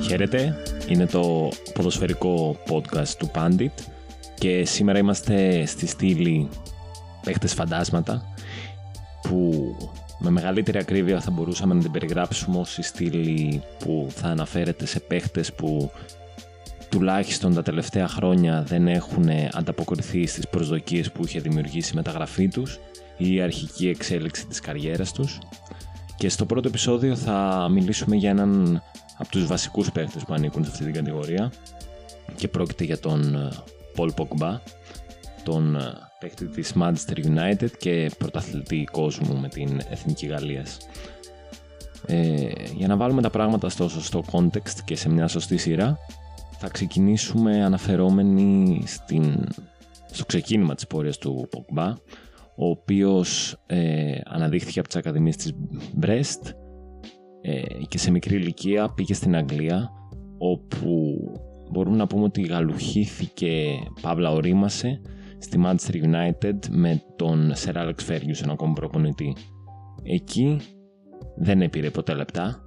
Χαίρετε, είναι το ποδοσφαιρικό podcast του Pandit και σήμερα είμαστε στη στήλη παίχτες φαντάσματα που με μεγαλύτερη ακρίβεια θα μπορούσαμε να την περιγράψουμε ως η στήλη που θα αναφέρεται σε παίχτες που τουλάχιστον τα τελευταία χρόνια δεν έχουν ανταποκριθεί στις προσδοκίες που είχε δημιουργήσει η μεταγραφή τους ή η αρχική εξέλιξη της καριέρας τους. Και στο πρώτο επεισόδιο θα μιλήσουμε για έναν από τους βασικούς παίκτες που ανήκουν σε αυτή την κατηγορία και πρόκειται για τον Paul Pogba, τον παίκτη της Manchester United και πρωταθλητή κόσμου με την Εθνική Γαλλίας. Για να βάλουμε τα πράγματα στο σωστό context και σε μια σωστή σειρά, θα ξεκινήσουμε αναφερόμενοι στο ξεκίνημα της πορείας του Pogba, ο οποίος αναδείχθηκε από τις Ακαδημίες της Brest και σε μικρή ηλικία πήγε στην Αγγλία, όπου μπορούμε να πούμε ότι γαλουχήθηκε, παύλα ορίμασε στη Manchester United με τον Sir Alex Ferguson, ακόμη προπονητή. Εκεί δεν έπειρε ποτέ λεπτά,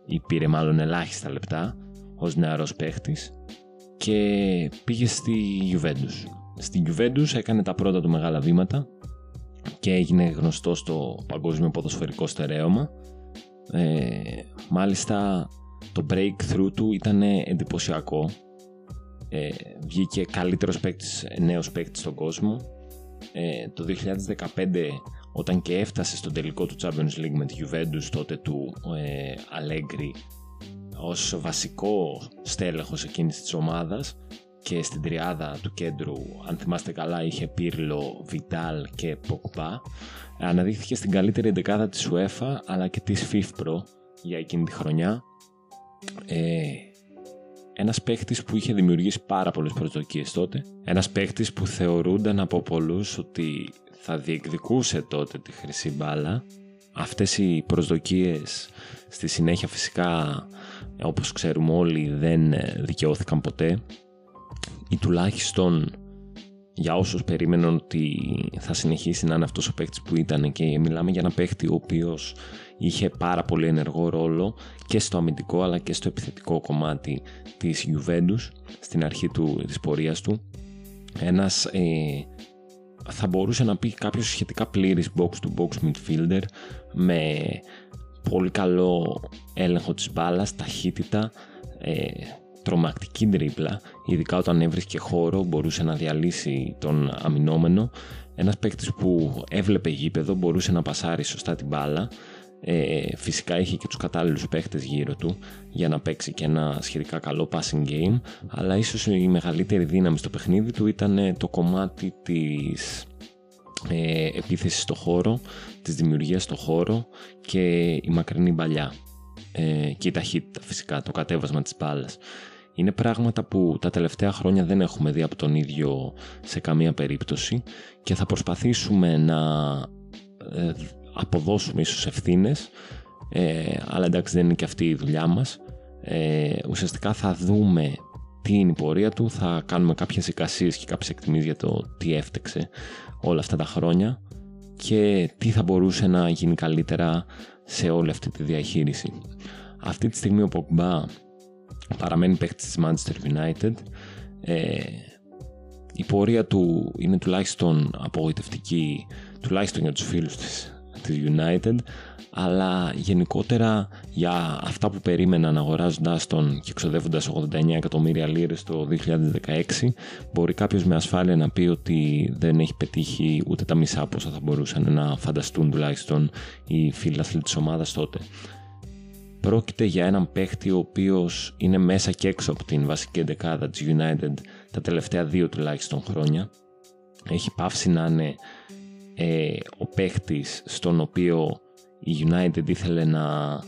ή πήρε μάλλον ελάχιστα λεπτά ως νεαρός παίχτης και πήγε στη Juventus. Στη Juventus έκανε τα πρώτα του μεγάλα βήματα και έγινε γνωστό στο παγκόσμιο ποδοσφαιρικό στερέωμα. Μάλιστα το breakthrough του ήταν εντυπωσιακό. Βγήκε καλύτερος παίκτης, νέος παίκτης στον κόσμο. Το 2015, όταν και έφτασε στον τελικό του Champions League με τη Juventus τότε του Allegri ως βασικό στέλεχος εκείνης της ομάδας, και στην τριάδα του κέντρου, αν θυμάστε καλά, είχε Πίρλο, Βιντάλ και Pogba. Αναδείχθηκε στην καλύτερη εντεκάδα της UEFA αλλά και της FIFPro για εκείνη τη χρονιά. Ένας παίχτης που είχε δημιουργήσει πάρα πολλές προσδοκίες τότε. Ένας παίχτης που θεωρούνταν από πολλούς ότι θα διεκδικούσε τότε τη χρυσή μπάλα. Αυτές οι προσδοκίες στη συνέχεια φυσικά, όπως ξέρουμε όλοι, δεν δικαιώθηκαν ποτέ, ή τουλάχιστον για όσους περίμεναν ότι θα συνεχίσει να είναι αυτός ο παίκτης που ήταν. Και μιλάμε για ένα παίκτη ο οποίος είχε πάρα πολύ ενεργό ρόλο και στο αμυντικό αλλά και στο επιθετικό κομμάτι της Juventus στην αρχή της πορείας του. Ένας θα μπορούσε να πει κάποιος σχετικά πλήρης box-to-box midfielder με πολύ καλό έλεγχο της μπάλας, ταχύτητα, τρομακτική ντρίπλα, ειδικά όταν έβρισκε χώρο μπορούσε να διαλύσει τον αμυνόμενο. Ένας παίκτης που έβλεπε γήπεδο, μπορούσε να πασάρει σωστά την μπάλα. Φυσικά είχε και τους κατάλληλους παίκτες γύρω του για να παίξει και ένα σχετικά καλό passing game, αλλά ίσως η μεγαλύτερη δύναμη στο παιχνίδι του ήταν το κομμάτι της επίθεσης στο χώρο, της δημιουργίας στο χώρο και η μακρινή μπαλιά και η ταχύτητα, φυσικά το κατέβασμα της μπάλας. Είναι πράγματα που τα τελευταία χρόνια δεν έχουμε δει από τον ίδιο σε καμία περίπτωση και θα προσπαθήσουμε να αποδώσουμε ίσως ευθύνες, αλλά εντάξει, δεν είναι και αυτή η δουλειά μας. Ουσιαστικά θα δούμε τι είναι η πορεία του, θα κάνουμε κάποιες εικασίες και κάποιες εκτιμήσεις για το τι έφτεξε όλα αυτά τα χρόνια και τι θα μπορούσε να γίνει καλύτερα σε όλη αυτή τη διαχείριση. Αυτή τη στιγμή ο Pogba παραμένει παίκτης της Manchester United. Η πορεία του είναι τουλάχιστον απογοητευτική, τουλάχιστον για τους φίλους της United, αλλά γενικότερα για αυτά που περίμεναν αγοράζοντας τον και εξοδεύοντας 89 εκατομμύρια λίρες το 2016, μπορεί κάποιος με ασφάλεια να πει ότι δεν έχει πετύχει ούτε τα μισά από όσα θα μπορούσαν να φανταστούν τουλάχιστον οι φίλαθλοι της ομάδας τότε. Πρόκειται για έναν παίχτη ο οποίος είναι μέσα και έξω από την βασική εντεκάδα της United τα τελευταία 2 τουλάχιστον χρόνια. Έχει πάυσει να είναι ο παίχτης στον οποίο η United ήθελε να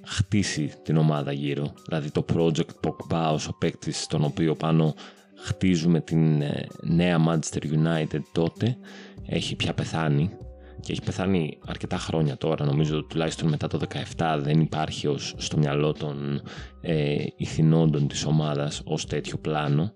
χτίσει την ομάδα γύρω. Δηλαδή το project Pogba ως ο παίκτης στον οποίο πάνω χτίζουμε την νέα Manchester United τότε έχει πια πεθάνει. Και έχει πεθάνει αρκετά χρόνια τώρα, νομίζω τουλάχιστον μετά το 17 δεν υπάρχει στο μυαλό των ηθινόντων της ομάδας ως τέτοιο πλάνο.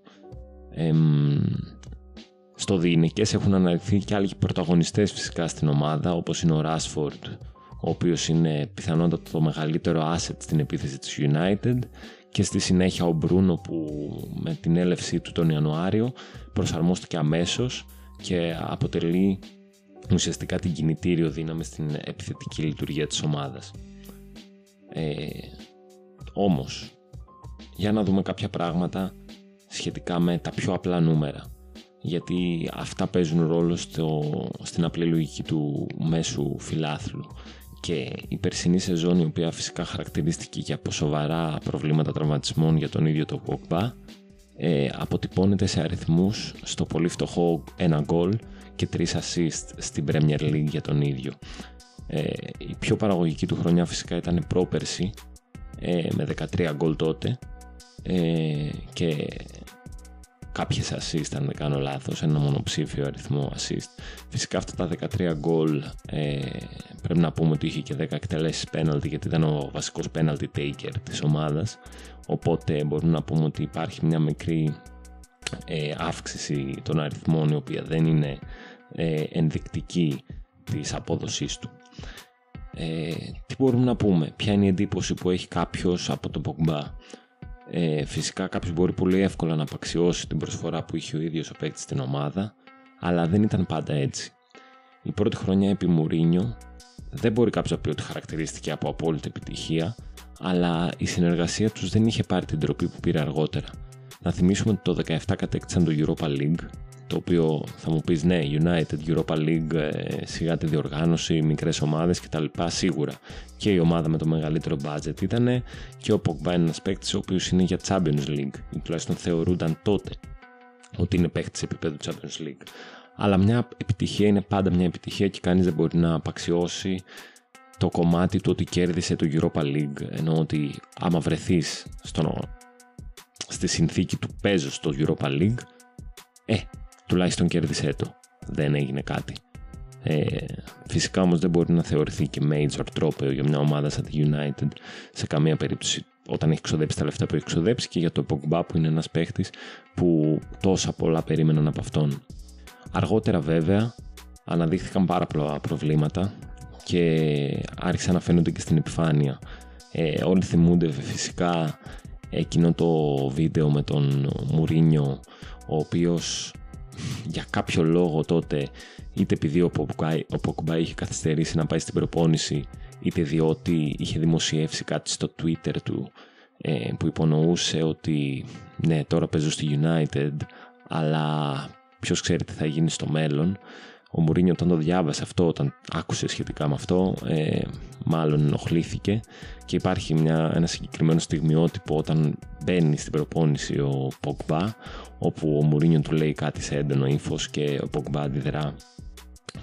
Στο διηνικές έχουν αναλυθεί και άλλοι πρωταγωνιστές φυσικά στην ομάδα, όπως είναι ο Rashford, ο οποίος είναι πιθανότατα το μεγαλύτερο asset στην επίθεση της United, και στη συνέχεια ο Μπρούνο που με την έλευσή του τον Ιανουάριο προσαρμόστηκε αμέσως και αποτελεί ουσιαστικά την κινητήριο δύναμη στην επιθετική λειτουργία της ομάδας. Όμως, για να δούμε κάποια πράγματα σχετικά με τα πιο απλά νούμερα, γιατί αυτά παίζουν ρόλο στην απλή λογική του μέσου φιλάθλου. Και η περσινή σεζόν, η οποία φυσικά χαρακτηρίστηκε και από σοβαρά προβλήματα τραυματισμών για τον ίδιο τον Pogba, αποτυπώνεται σε αριθμούς στο πολύ φτωχό 1 γκολ και 3 assist στην Premier League για τον ίδιο. Η πιο παραγωγική του χρονιά φυσικά ήταν πρόπερση, με 13 γκολ τότε, και κάποιες assist, αν δεν κάνω λάθος, ένα μονοψήφιο αριθμό assist. Φυσικά αυτά τα 13 γκολ πρέπει να πούμε ότι είχε και 10 εκτελέσεις penalty, γιατί ήταν ο βασικός penalty taker της ομάδας, οπότε μπορούμε να πούμε ότι υπάρχει μια μικρή αύξηση των αριθμών, η οποία δεν είναι ενδεικτική της απόδοσής του. Τι μπορούμε να πούμε, ποια είναι η εντύπωση που έχει κάποιος από τον Pogba? Φυσικά κάποιος μπορεί πολύ εύκολα να απαξιώσει την προσφορά που είχε ο ίδιος ο παίκτης στην ομάδα, αλλά δεν ήταν πάντα έτσι. Η πρώτη χρονιά επί Μουρίνιο δεν μπορεί κάποιος να πει ότι χαρακτηρίστηκε από απόλυτη επιτυχία, αλλά η συνεργασία τους δεν είχε πάρει την τροπή που πήρε αργότερα. Να θυμίσουμε ότι το 17 κατέκτησαν το Europa League, το οποίο θα μου πεις ναι, United, Europa League, σιγά τη διοργάνωση, μικρές ομάδες κτλ. Σίγουρα και η ομάδα με το μεγαλύτερο budget ήταν, και ο Pogba είναι ένας παίκτης ο οποίος είναι για Champions League, ή τουλάχιστον θεωρούνταν τότε ότι είναι παίκτης επίπεδου Champions League. Αλλά μια επιτυχία είναι πάντα μια επιτυχία και κανείς δεν μπορεί να απαξιώσει το κομμάτι του ότι κέρδισε το Europa League, ενώ ότι άμα βρεθείς στη συνθήκη του παίζω στο Europa League, τουλάχιστον κέρδισε το. Δεν έγινε κάτι. Φυσικά όμως δεν μπορεί να θεωρηθεί και major τρόπαιο για μια ομάδα σαν τη United σε καμία περίπτωση, όταν έχει ξοδέψει τα λεφτά που έχει ξοδέψει, και για το Pogba που είναι ένας παίχτης που τόσα πολλά περίμεναν από αυτόν. Αργότερα βέβαια αναδείχθηκαν πάρα πολλά προβλήματα και άρχισαν να φαίνονται και στην επιφάνεια. Όλοι θυμούνται φυσικά εκείνο το βίντεο με τον Μουρίνιο, ο οποίος για κάποιο λόγο τότε, είτε επειδή ο Pogba είχε καθυστερήσει να πάει στην προπόνηση, είτε διότι είχε δημοσιεύσει κάτι στο Twitter του που υπονοούσε ότι ναι, τώρα παίζω στη United, αλλά ποιος ξέρει τι θα γίνει στο μέλλον. Ο Μουρίνιο όταν το διάβασε αυτό, όταν άκουσε σχετικά με αυτό, μάλλον ενοχλήθηκε, και υπάρχει ένα συγκεκριμένο στιγμιότυπο όταν μπαίνει στην προπόνηση ο Pogba, όπου ο Μουρίνιο του λέει κάτι σε έντονο ύφος και ο Pogba αντιδρά,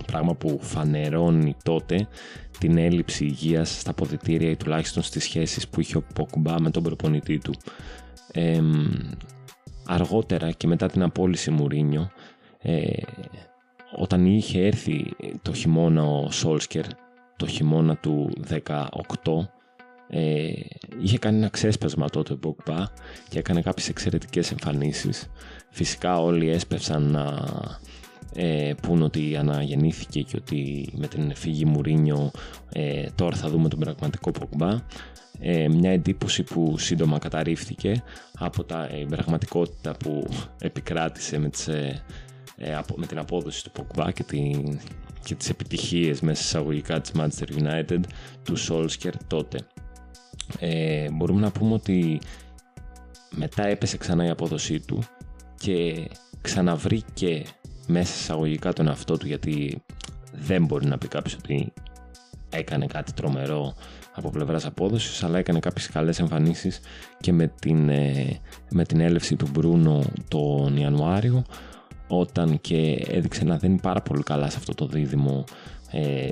πράγμα που φανερώνει τότε την έλλειψη υγείας στα αποδυτήρια, ή τουλάχιστον στις σχέσεις που είχε ο Pogba με τον προπονητή του. Αργότερα και μετά την απόλυση Μουρίνιο, όταν είχε έρθει το χειμώνα ο Solskjaer, το χειμώνα του 18, είχε κάνει ένα ξέσπασμα τότε ο Pogba και έκανε κάποιες εξαιρετικές εμφανίσεις. Φυσικά όλοι έσπευσαν να πούν ότι αναγεννήθηκε και ότι με την φύγη Μουρίνιο τώρα θα δούμε τον πραγματικό Pogba. Μια εντύπωση που σύντομα καταρρίφθηκε από την πραγματικότητα που επικράτησε με την απόδοση του Pogba και τις επιτυχίες μέσα εισαγωγικά της Manchester United του Solskjaer τότε. Μπορούμε να πούμε ότι μετά έπεσε ξανά η απόδοσή του και ξαναβρήκε μέσα εισαγωγικά τον εαυτό του, γιατί δεν μπορεί να πει κάποιος ότι έκανε κάτι τρομερό από πλευράς απόδοσης, αλλά έκανε κάποιες καλές εμφανίσεις και με την έλευση του Μπρούνο τον Ιανουάριο, όταν και έδειξε να δεν είναι πάρα πολύ καλά σε αυτό το δίδυμο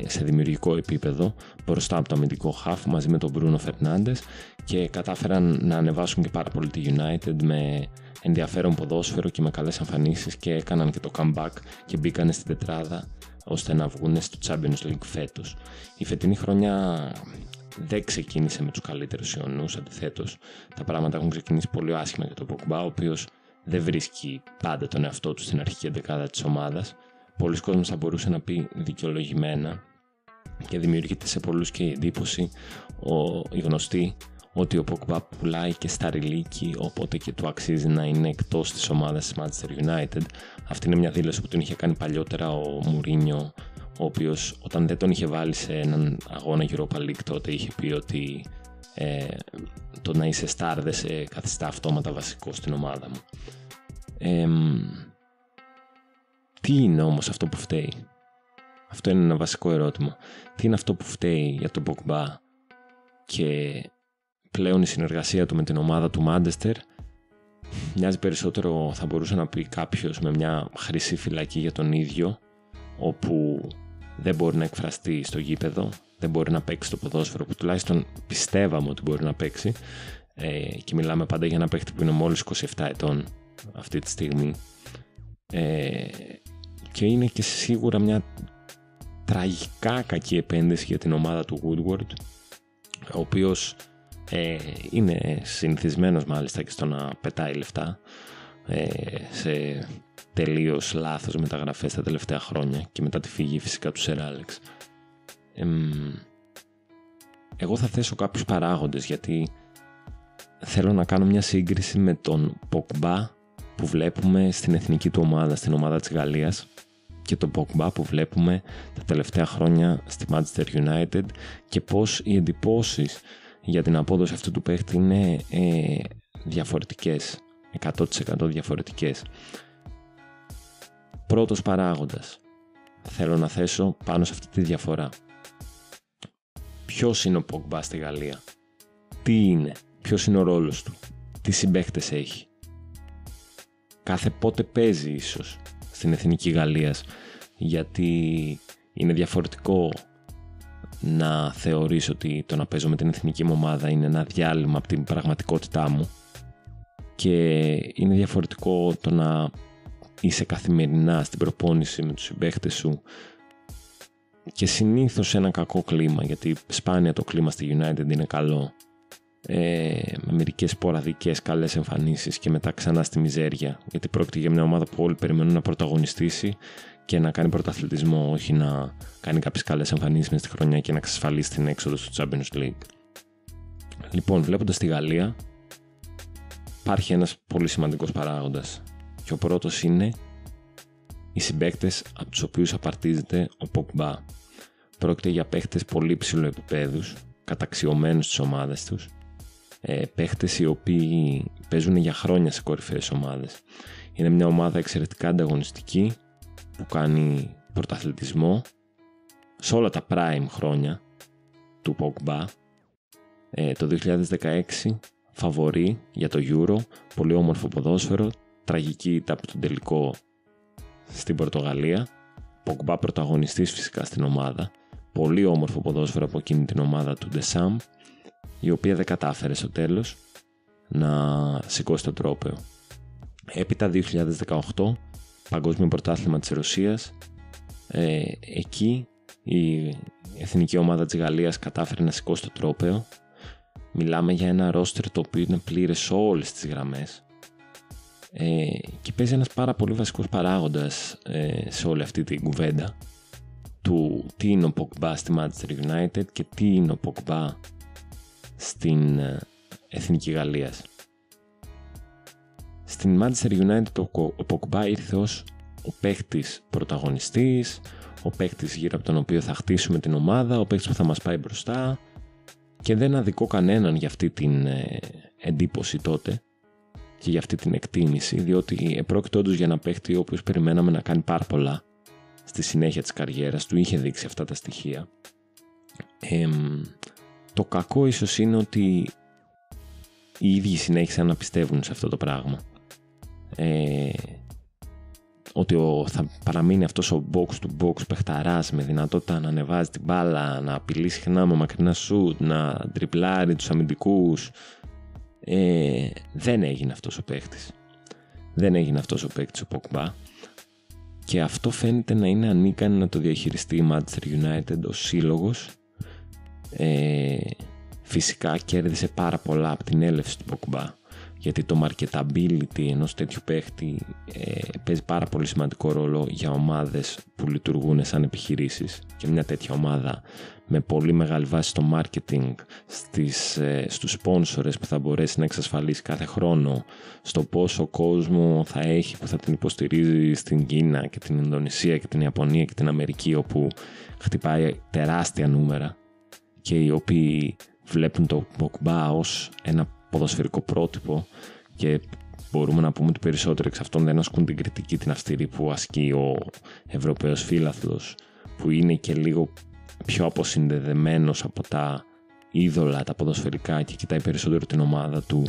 σε δημιουργικό επίπεδο μπροστά από το αμυντικό χαφ μαζί με τον Μπρούνο Φερνάντες, και κατάφεραν να ανεβάσουν και πάρα πολύ τη United με ενδιαφέρον ποδόσφαιρο και με καλές εμφανίσεις, και έκαναν και το comeback και μπήκανε στην τετράδα ώστε να βγουν στο Champions League φέτος. Η φετινή χρονιά δεν ξεκίνησε με τους καλύτερους Ιωνούς, αντιθέτως τα πράγματα έχουν ξεκινήσει πολύ άσχημα για τον Pogba, ο οποίος δεν βρίσκει πάντα τον εαυτό του στην αρχική εντεκάδα της ομάδας. Πολλοί κόσμος θα μπορούσε να πει δικαιολογημένα, και δημιουργείται σε πολλούς και η εντύπωση η γνωστή ότι ο Pogba πουλάει και σταριλίκι, οπότε και του αξίζει να είναι εκτός της ομάδας της Manchester United. Αυτή είναι μια δήλωση που τον είχε κάνει παλιότερα ο Μουρίνιο, ο οποίος όταν δεν τον είχε βάλει σε έναν αγώνα Europa League τότε είχε πει ότι το να είσαι star δεν σε καθιστά αυτόματα βασικό στην ομάδα μου. Τι είναι όμως αυτό που φταίει? Αυτό είναι ένα βασικό ερώτημα. Τι είναι αυτό που φταίει για τον Pogba και πλέον η συνεργασία του με την ομάδα του Manchester μοιάζει περισσότερο, θα μπορούσε να πει κάποιος, με μια χρυσή φυλακή για τον ίδιο, όπου δεν μπορεί να εκφραστεί στο γήπεδο, δεν μπορεί να παίξει το ποδόσφαιρο που τουλάχιστον πιστεύαμε ότι μπορεί να παίξει, και μιλάμε πάντα για ένα παίκτη που είναι μόλις 27 ετών αυτή τη στιγμή, και είναι και σίγουρα μια τραγικά κακή επένδυση για την ομάδα του Woodward, ο οποίος είναι συνηθισμένος μάλιστα και στο να πετάει λεφτά σε τελείως λάθος μεταγραφές τα τελευταία χρόνια και μετά τη φυγή φυσικά του Sir Alex. Εγώ θα θέσω κάποιους παράγοντες, γιατί θέλω να κάνω μια σύγκριση με τον Pogba που βλέπουμε στην εθνική του ομάδα, στην ομάδα της Γαλλίας, και τον Pogba που βλέπουμε τα τελευταία χρόνια στη Manchester United, και πως οι εντυπώσεις για την απόδοση αυτού του παίχτη είναι διαφορετικές, 100% διαφορετικές. Πρώτος παράγοντας θέλω να θέσω πάνω σε αυτή τη διαφορά. Ποιος είναι ο Pogba στη Γαλλία? Τι είναι? Ποιος είναι ο ρόλος του? Τι συμπαίκτες έχει? Κάθε πότε παίζει ίσως στην εθνική Γαλλίας? Γιατί είναι διαφορετικό να θεωρείς ότι το να παίζω με την εθνική μου ομάδα είναι ένα διάλειμμα από την πραγματικότητά μου, και είναι διαφορετικό το να είσαι καθημερινά στην προπόνηση με τους συμπαίκτες σου, και συνήθως σε ένα κακό κλίμα, γιατί σπάνια το κλίμα στη United είναι καλό, με μερικές σποραδικές καλές εμφανίσεις και μετά ξανά στη μιζέρια, γιατί πρόκειται για μια ομάδα που όλοι περιμένουν να πρωταγωνιστήσει και να κάνει πρωταθλητισμό, όχι να κάνει κάποιες καλές εμφανίσεις μες στη χρονιά και να εξασφαλίσει την έξοδο στο Champions League. Λοιπόν, βλέποντας τη Γαλλία, υπάρχει ένας πολύ σημαντικός παράγοντας, και ο πρώτος είναι οι συμπαίκτες από τους οποίους απαρτίζεται ο Pogba. Πρόκειται για παίχτες πολύ ψηλού επίπεδους, καταξιωμένους στις ομάδες τους, παίχτες οι οποίοι παίζουν για χρόνια σε κορυφαίες ομάδες. Είναι μια ομάδα εξαιρετικά ανταγωνιστική που κάνει πρωταθλητισμό σε όλα τα prime χρόνια του Pogba. Το 2016 φαβορί για το Euro, πολύ όμορφο ποδόσφαιρο, τραγική ήττα από τον τελικό στην Πορτογαλία, Pogba πρωταγωνιστής φυσικά στην ομάδα, πολύ όμορφο ποδόσφαιρο από εκείνη την ομάδα του Deschamps, η οποία δεν κατάφερε στο τέλος να σηκώσει το τρόπαιο. Έπειτα 2018, παγκόσμιο πρωτάθλημα της Ρωσίας, εκεί η εθνική ομάδα της Γαλλίας κατάφερε να σηκώσει το τρόπαιο. Μιλάμε για ένα ρόστερ το οποίο είναι πλήρες σε όλες τις γραμμές, και παίζει ένας πάρα πολύ βασικός παράγοντας σε όλη αυτή την κουβέντα του τι είναι ο Pogba στη Manchester United και τι είναι ο Pogba στην εθνική Γαλλίας. Στην Manchester United ο Pogba ήρθε ως ο παίκτης πρωταγωνιστής, ο παίκτης γύρω από τον οποίο θα χτίσουμε την ομάδα, ο παίκτης που θα μας πάει μπροστά, και δεν αδικώ κανέναν για αυτή την εντύπωση τότε και για αυτή την εκτίμηση, διότι επρόκειτο όντως για ένα παίκτη ο οποίος περιμέναμε να κάνει πάρα πολλά στη συνέχεια της καριέρας του, είχε δείξει αυτά τα στοιχεία. Το κακό ίσως είναι ότι οι ίδιοι συνέχισαν να πιστεύουν σε αυτό το πράγμα, ότι θα παραμείνει αυτός ο box to box παιχταράς με δυνατότητα να ανεβάζει την μπάλα, να απειλεί συχνά με μακρινά σουτ, να τριπλάρει τους αμυντικούς. Δεν έγινε αυτός ο παίκτης. Δεν έγινε αυτός ο παίκτης ο Pogba, και αυτό φαίνεται να είναι ανίκανη να το διαχειριστεί η Manchester United ως σύλλογος. Φυσικά κέρδισε πάρα πολλά από την έλευση του Pogba, γιατί το marketability ενός τέτοιου παίχτη παίζει πάρα πολύ σημαντικό ρόλο για ομάδες που λειτουργούν σαν επιχειρήσεις, και μια τέτοια ομάδα με πολύ μεγάλη βάση στο marketing, στους sponsors που θα μπορέσει να εξασφαλίσει κάθε χρόνο, στο πόσο κόσμο θα έχει που θα την υποστηρίζει στην Κίνα και την Ινδονησία και την Ιαπωνία και την Αμερική, όπου χτυπάει τεράστια νούμερα, και οι οποίοι βλέπουν το Pogba ως ένα ποδοσφαιρικό πρότυπο, και μπορούμε να πούμε ότι περισσότεροι εξ αυτών δεν ασκούν την κριτική την αυστηρή που ασκεί ο Ευρωπαίος φίλαθλος, που είναι και λίγο πιο αποσυνδεδεμένος από τα είδωλα, τα ποδοσφαιρικά, και κοιτάει περισσότερο την ομάδα του,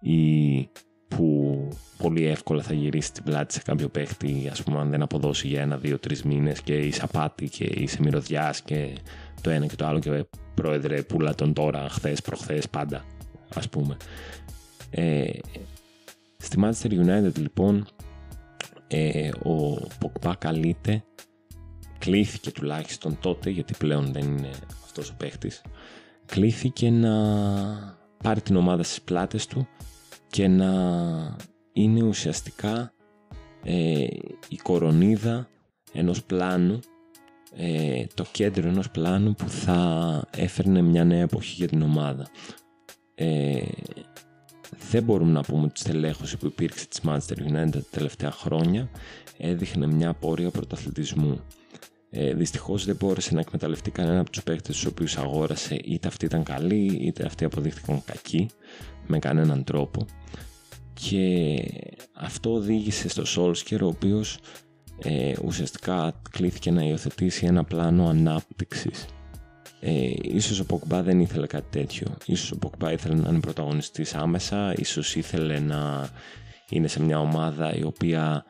ή που πολύ εύκολα θα γυρίσει την πλάτη σε κάποιο παίχτη, ας πούμε, αν δεν αποδώσει για 1, 2, 3 μήνες και είσαι απάτη και είσαι μυρωδιάς και το ένα και το άλλο, και πρόεδρε πουλα τον τώρα, χθες, προχθές, πάντα, ας πούμε. Στη Manchester United λοιπόν ο Pogba κλήθηκε τουλάχιστον τότε, γιατί πλέον δεν είναι αυτός ο παίχτης, κλήθηκε να πάρει την ομάδα στις πλάτες του και να είναι ουσιαστικά η κορονίδα ενός πλάνου, το κέντρο ενός πλάνου που θα έφερνε μια νέα εποχή για την ομάδα. Δεν μπορούμε να πούμε ότι η στελέχωση που υπήρξε της Manchester United τα τελευταία χρόνια έδειχνε μια πορεία πρωταθλητισμού. Δυστυχώς δεν μπόρεσε να εκμεταλλευτεί κανένα από τους παίκτες τους οποίους αγόρασε, είτε αυτοί ήταν καλοί είτε αυτοί αποδείχθηκαν κακοί με κανέναν τρόπο, και αυτό οδήγησε στο Solskjaer, ο οποίος ουσιαστικά κλήθηκε να υιοθετήσει ένα πλάνο ανάπτυξης. Ίσως ο Pogba δεν ήθελε κάτι τέτοιο. Ίσως ο Pogba ήθελε να είναι πρωταγωνιστής άμεσα, ίσως ήθελε να είναι σε μια ομάδα η οποία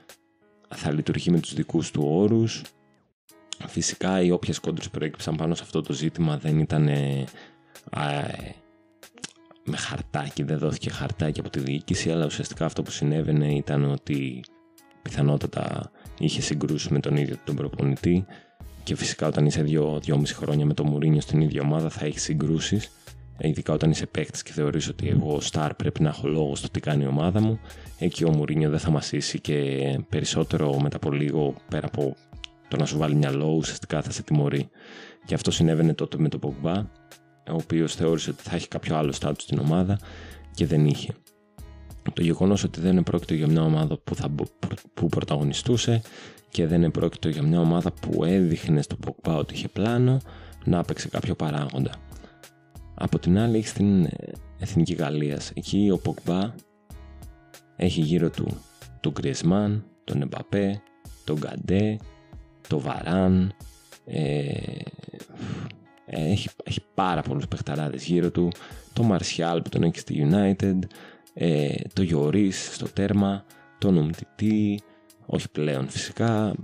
θα λειτουργεί με τους δικούς του όρους. Φυσικά οι όποιες κόντρες προέκυψαν πάνω σε αυτό το ζήτημα δεν ήταν με χαρτάκι, δεν δόθηκε χαρτάκι από τη διοίκηση, αλλά ουσιαστικά αυτό που συνέβαινε ήταν ότι πιθανότατα είχε συγκρούσεις με τον ίδιο τον προπονητή, και φυσικά όταν είσαι 2-2,5 χρόνια με τον Μουρίνιο στην ίδια ομάδα θα έχει συγκρούσεις, ειδικά όταν είσαι παίκτης και θεωρείς ότι εγώ star πρέπει να έχω λόγο στο τι κάνει η ομάδα μου. Εκεί ο Μουρίνιο δεν θα μασίσει, και περισσότερο μετά από λίγο, πέρα από το να σου βάλει μυαλό, ουσιαστικά θα σε τιμωρεί. Και αυτό συνέβαινε τότε με τον Pogba, ο οποίος θεώρησε ότι θα έχει κάποιο άλλο στάτους στην ομάδα και δεν είχε. Το γεγονός ότι δεν επρόκειτο για μια ομάδα που πρωταγωνιστούσε και δεν επρόκειτο για μια ομάδα που έδειχνε στον Pogba ότι είχε πλάνο, να έπαιξε κάποιο παράγοντα. Από την άλλη έχει την Εθνική Γαλλίας. Εκεί ο Pogba έχει γύρω του τον Griezmann, τον Mbappé, τον Γκαντέ, τον Varane, έχει πάρα πολλούς παιχταράδες γύρω του, τον Martial που τον έχει στη United, τον Lloris στο τέρμα, τον Umtiti, όχι πλέον φυσικά,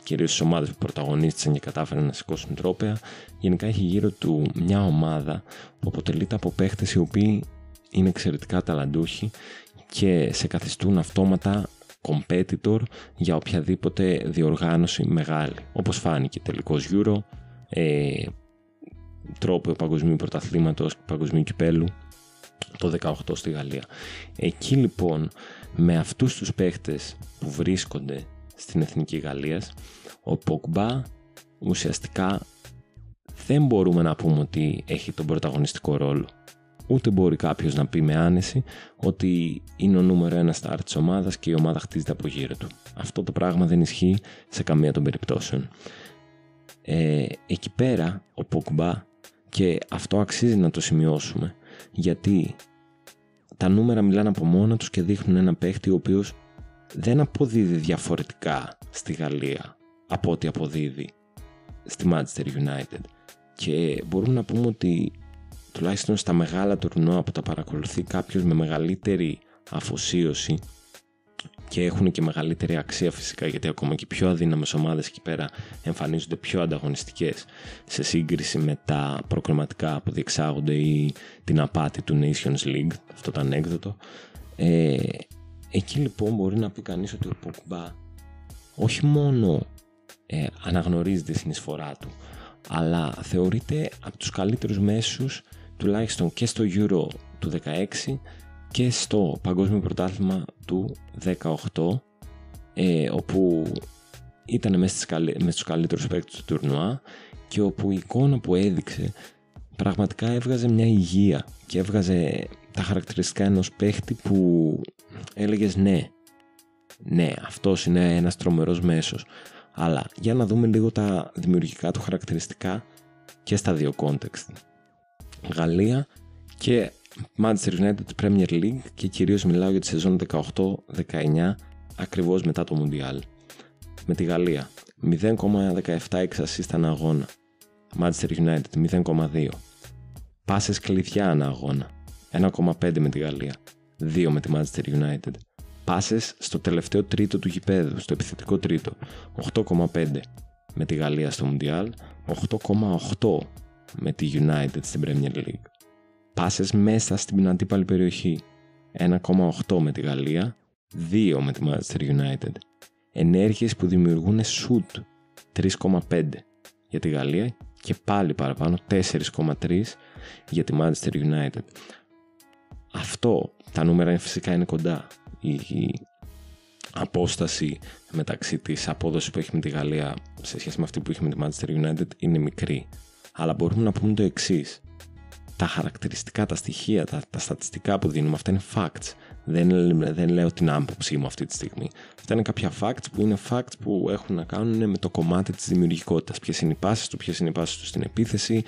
κυρίως στις ομάδες που πρωταγωνίστησαν και κατάφεραν να σηκώσουν τρόπαια. Γενικά έχει γύρω του μια ομάδα που αποτελείται από παίχτες οι οποίοι είναι εξαιρετικά ταλαντούχοι και σε καθιστούν αυτόματα competitor για οποιαδήποτε διοργάνωση μεγάλη, όπως φάνηκε τελικός Euro, τρόπο παγκοσμίου πρωταθλήματος, παγκοσμίου κυπέλου το 18 στη Γαλλία. Εκεί λοιπόν με αυτούς τους παίχτες που βρίσκονται στην Εθνική Γαλλίας, ο Pogba ουσιαστικά δεν μπορούμε να πούμε ότι έχει τον πρωταγωνιστικό ρόλο. Ούτε μπορεί κάποιος να πει με άνεση ότι είναι ο νούμερο ένα στάρ της ομάδας και η ομάδα χτίζεται από γύρω του. Αυτό το πράγμα δεν ισχύει σε καμία των περιπτώσεων. Εκεί πέρα ο Pogba, και αυτό αξίζει να το σημειώσουμε, γιατί τα νούμερα μιλάνε από μόνα τους και δείχνουν ένα παίχτη ο οποίος δεν αποδίδει διαφορετικά στη Γαλλία από ό,τι αποδίδει στη Manchester United. Και μπορούμε να πούμε ότι τουλάχιστον στα μεγάλα τουρνουά που τα παρακολουθεί κάποιος με μεγαλύτερη αφοσίωση, και έχουν και μεγαλύτερη αξία φυσικά, γιατί ακόμα και πιο αδύναμες ομάδες εκεί πέρα εμφανίζονται πιο ανταγωνιστικές σε σύγκριση με τα προκριματικά που διεξάγονται ή την απάτη του Nations League, αυτό το ανέκδοτο. Εκεί λοιπόν μπορεί να πει κανείς ότι ο Pogba όχι μόνο αναγνωρίζει τη συνεισφορά του, αλλά θεωρείται από τους καλύτερους μέσους, τουλάχιστον και στο Euro του 16 και στο Παγκόσμιο Πρωτάθλημα του 18, όπου ήταν μέσα στους καλύτερους παίκτες του τουρνουά και όπου η εικόνα που έδειξε πραγματικά έβγαζε μια υγεία και έβγαζε τα χαρακτηριστικά ενός παίχτη που έλεγες ναι, αυτός είναι ένας τρομερός μέσος. Αλλά για να δούμε λίγο τα δημιουργικά του χαρακτηριστικά και στα δύο context. Γαλλία και Manchester United Premier League, και κυρίως μιλάω για τη σεζόν 18-19, ακριβώς μετά το Μουντιάλ. Με τη Γαλλία 0,17 assist ανά αγώνα, Manchester United 0,2. Πάσες κλειδιά ανά αγώνα 1,5 με τη Γαλλία, 2 με τη Manchester United. Πάσες στο τελευταίο τρίτο του γηπέδου, στο επιθετικό τρίτο, 8,5 με τη Γαλλία στο Μουντιάλ, 8,8 με τη United στην Premier League. Πάσες μέσα στην αντίπαλη περιοχή, 1,8 με τη Γαλλία, 2 με τη Manchester United. Ενέργειες που δημιουργούν shoot, 3,5 για τη Γαλλία και πάλι παραπάνω, 4,3 για τη Manchester United. Αυτό, τα νούμερα φυσικά είναι κοντά. Η απόσταση μεταξύ της απόδοσης που έχει με τη Γαλλία σε σχέση με αυτή που έχει με τη Manchester United είναι μικρή. Αλλά μπορούμε να πούμε το εξής. Τα χαρακτηριστικά, τα στοιχεία, τα στατιστικά που δίνουμε, αυτά είναι facts. Δεν λέω την άποψή μου αυτή τη στιγμή. Αυτά είναι κάποια facts που είναι facts που έχουν να κάνουν με το κομμάτι της δημιουργικότητας. Ποιες είναι οι πάσεις του, ποιες είναι οι πάσεις του στην επίθεση,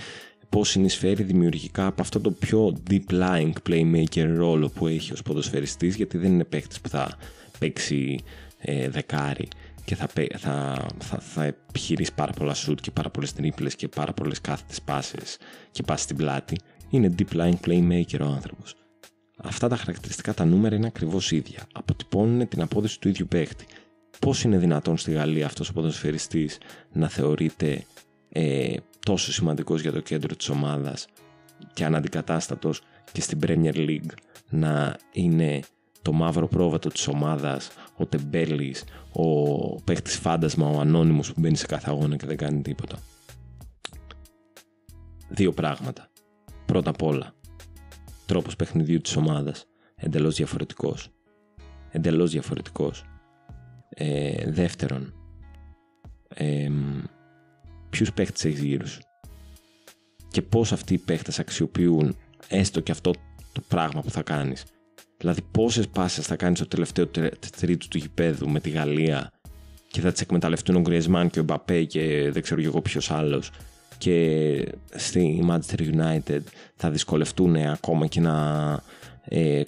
πώς συνεισφέρει δημιουργικά από αυτό το πιο deep-lying playmaker ρόλο που έχει ως ποδοσφαιριστής, γιατί δεν είναι παίκτης που θα παίξει δεκάρι και θα επιχειρήσει πάρα πολλά shoot και πάρα πολλές τρίπλες και πάρα πολλές κάθετες πάσες και πάσεις στην πλάτη. Είναι deep-lying playmaker ο άνθρωπος. Αυτά τα χαρακτηριστικά, τα νούμερα είναι ακριβώς ίδια. Αποτυπώνουν την απόδοση του ίδιου παίκτη. Πώς είναι δυνατόν στη Γαλλία αυτός ο ποδοσφαιριστής να θεωρείται τόσο σημαντικός για το κέντρο της ομάδας και αναντικατάστατος, και στην Premier League να είναι το μαύρο πρόβατο της ομάδας, ο τεμπέλης, ο παίκτης φάντασμα, ο ανώνυμος που μπαίνει σε κάθε αγώνα και δεν κάνει τίποτα. Δύο πράγματα. Πρώτα απ' όλα, τρόπος παιχνιδιού της ομάδας εντελώς διαφορετικός. Δεύτερον, ποιους παίχτες έχεις γύρω σου και πώς αυτοί οι παίχτες αξιοποιούν έστω και αυτό το πράγμα που θα κάνεις. Δηλαδή πόσες πάσες θα κάνεις στο τελευταίο τρίτο του γηπέδου με τη Γαλλία και θα τις εκμεταλλευτούν ο Γκριεζμάν και ο Μπαπέ και δεν ξέρω εγώ ποιος άλλος, και στη Manchester United θα δυσκολευτούν ακόμα και να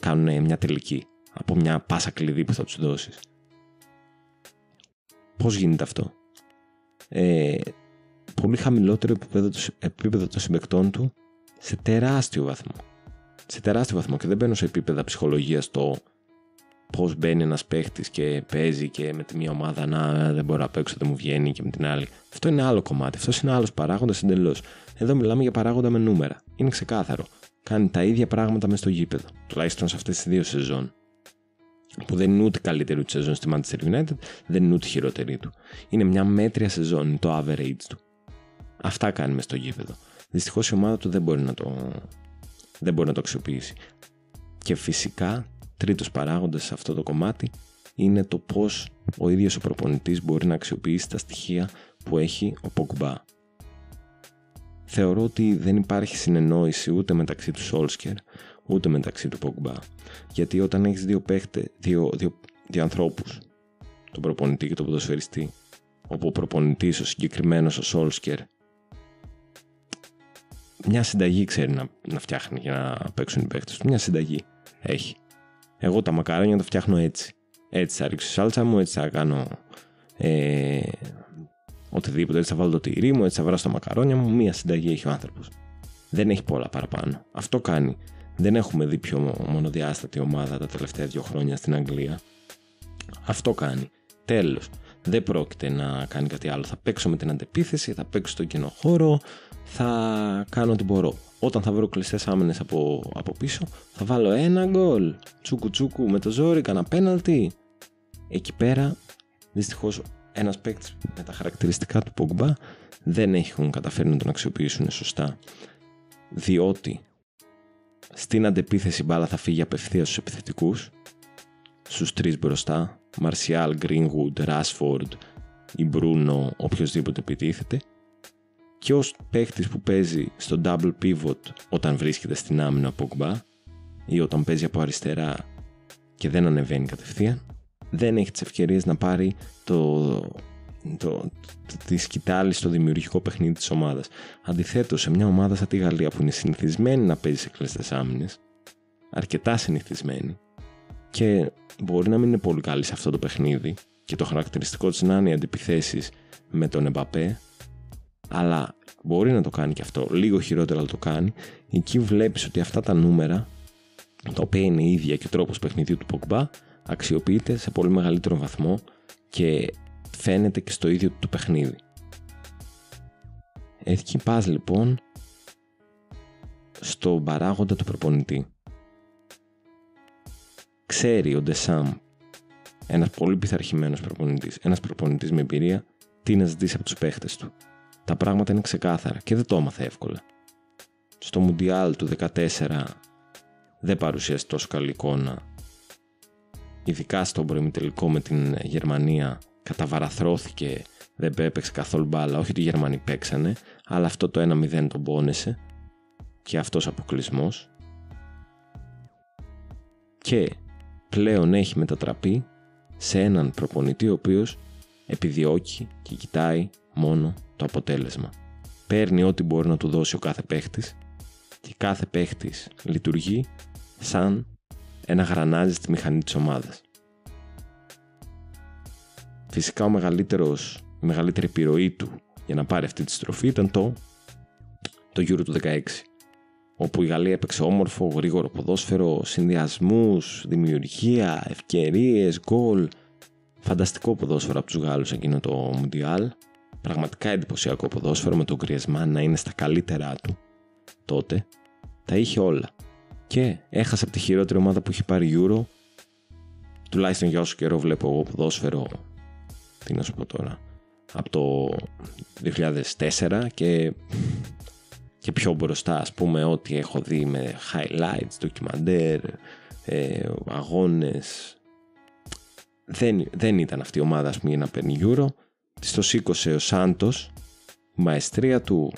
κάνουν μια τελική από μια πάσα κλειδί που θα τους δώσεις. Πώς γίνεται αυτό? Πολύ χαμηλότερο επίπεδο των συμπαικτών του σε τεράστιο βαθμό, και δεν μπαίνω σε επίπεδα ψυχολογίας το πώς μπαίνει ένας παίχτης και παίζει και με τη μία ομάδα δεν μπορώ να παίξω, δεν μου βγαίνει, και με την άλλη. Αυτό είναι άλλο κομμάτι, αυτός είναι άλλος παράγοντας εντελώς. Εδώ μιλάμε για παράγοντα με νούμερα. Είναι ξεκάθαρο. Κάνει τα ίδια πράγματα μες στο γήπεδο, τουλάχιστον σε αυτές τις δύο σεζόν. Που δεν είναι ούτε καλύτερη του σεζόν στη Manchester United, δεν είναι ούτε χειρότερη του. Είναι μια μέτρια σεζόν, είναι το average του. Αυτά κάνει μες στο γήπεδο. Δυστυχώς η ομάδα του δεν μπορεί να το αξιοποιήσει. Και φυσικά, τρίτος παράγοντας σε αυτό το κομμάτι είναι το πώς ο ίδιος ο προπονητής μπορεί να αξιοποιήσει τα στοιχεία που έχει ο Πογμπά. Θεωρώ ότι δεν υπάρχει συνεννόηση ούτε μεταξύ του Solskjaer ούτε μεταξύ του Πογμπά. Γιατί όταν έχεις δύο ανθρώπους, τον προπονητή και τον ποδοσφαιριστή, όπου ο προπονητής, ο συγκεκριμένος ο Solskjaer, μια συνταγή ξέρει να φτιάχνει για να παίξουν οι παίκτες του. Μια συνταγή έχει. Εγώ τα μακαρόνια τα φτιάχνω έτσι. Έτσι θα ρίξω σάλτσα μου, έτσι θα κάνω οτιδήποτε, έτσι θα βάλω το τυρί μου, έτσι θα βράσω τα μακαρόνια μου. Μια συνταγή έχει ο άνθρωπος. Δεν έχει πολλά παραπάνω. Αυτό κάνει. Δεν έχουμε δει πιο μονοδιάστατη ομάδα τα τελευταία 2 χρόνια στην Αγγλία. Αυτό κάνει. Τέλος. Δεν πρόκειται να κάνει κάτι άλλο. Θα παίξω με την αντεπίθεση, θα παίξω στο κοινό χώρο, θα κάνω ό,τι μπορώ. Όταν θα βρω κλειστές άμυνες από πίσω, θα βάλω ένα γκολ. Τσούκου με το ζόρι, κάνα πέναλτι. Εκεί πέρα, δυστυχώς, ένας παίκτης με τα χαρακτηριστικά του Πογμπά δεν έχουν καταφέρει να τον αξιοποιήσουν σωστά. Διότι Στην αντεπίθεση η μπάλα θα φύγει απευθείας στους επιθετικούς, στους 3 μπροστά, Martial, Greenwood, Rashford ή Bruno, οποιοσδήποτε επιτίθεται, και ως παίχτης που παίζει στο double pivot όταν βρίσκεται στην άμυνα Pogba ή όταν παίζει από αριστερά και δεν ανεβαίνει κατευθείαν, δεν έχει τις ευκαιρίες να πάρει τη σκητάλη στο δημιουργικό παιχνίδι της ομάδας. Αντιθέτως, σε μια ομάδα σαν τη Γαλλία που είναι συνηθισμένη να παίζει σε κλειστές άμυνες, αρκετά συνηθισμένη, και μπορεί να μην είναι πολύ καλή σε αυτό το παιχνίδι και το χαρακτηριστικό της να είναι οι αντιπιθέσεις με τον Εμπαπέ, αλλά μπορεί να το κάνει και αυτό, λίγο χειρότερα αλλά το κάνει. Εκεί βλέπεις ότι αυτά τα νούμερα, τα οποία είναι ίδια και ο τρόπος παιχνιδιού του Pogba, αξιοποιείται σε πολύ μεγαλύτερο βαθμό και φαίνεται και στο ίδιο το παιχνίδι. Εκεί πας λοιπόν στον παράγοντα του προπονητή. Ξέρει ο Ντεσάμ, ένας πολύ πειθαρχημένος προπονητής, ένας προπονητής με εμπειρία, τι να ζητήσει από τους παίχτες του. Τα πράγματα είναι ξεκάθαρα και δεν το έμαθε εύκολα. Στο Μουντιάλ του 2014 δεν παρουσίασε τόσο καλή εικόνα. Ειδικά στο προημιτελικό με την Γερμανία καταβαραθρώθηκε, δεν έπαιξε καθόλου μπάλα. Όχι ότι οι Γερμανοί παίξανε, αλλά αυτό το 1-0 τον πόνεσε και αυτός αποκλεισμός. Και πλέον έχει μετατραπεί σε έναν προπονητή ο οποίος επιδιώκει και κοιτάει μόνο το αποτέλεσμα. Παίρνει ό,τι μπορεί να του δώσει ο κάθε παίχτης και κάθε παίχτης λειτουργεί σαν ένα γρανάζι στη μηχανή της ομάδας. Φυσικά η μεγαλύτερη επιρροή του για να πάρει αυτή τη στροφή ήταν το Euro του 16, όπου η Γαλλία έπαιξε όμορφο, γρήγορο ποδόσφαιρο, συνδυασμούς, δημιουργία, ευκαιρίες, γκολ. Φανταστικό ποδόσφαιρο από τους Γάλλους εκείνο το Μουντιάλ. Πραγματικά εντυπωσιακό ποδόσφαιρο, με τον Griezmann να είναι στα καλύτερά του τότε. Τα είχε όλα. Και έχασε από τη χειρότερη ομάδα που έχει πάρει Euro. Τουλάχιστον για όσο καιρό βλέπω εγώ ποδόσφαιρο, τι να σου πω τώρα, από το 2004 και πιο μπροστά, ας πούμε, ό,τι έχω δει με highlights, ντοκιμαντέρ, αγώνες. Δεν ήταν αυτή η ομάδα, ας πούμε, για να παίρνει Euro. Της το σήκωσε ο Σάντος, η μαεστρία του,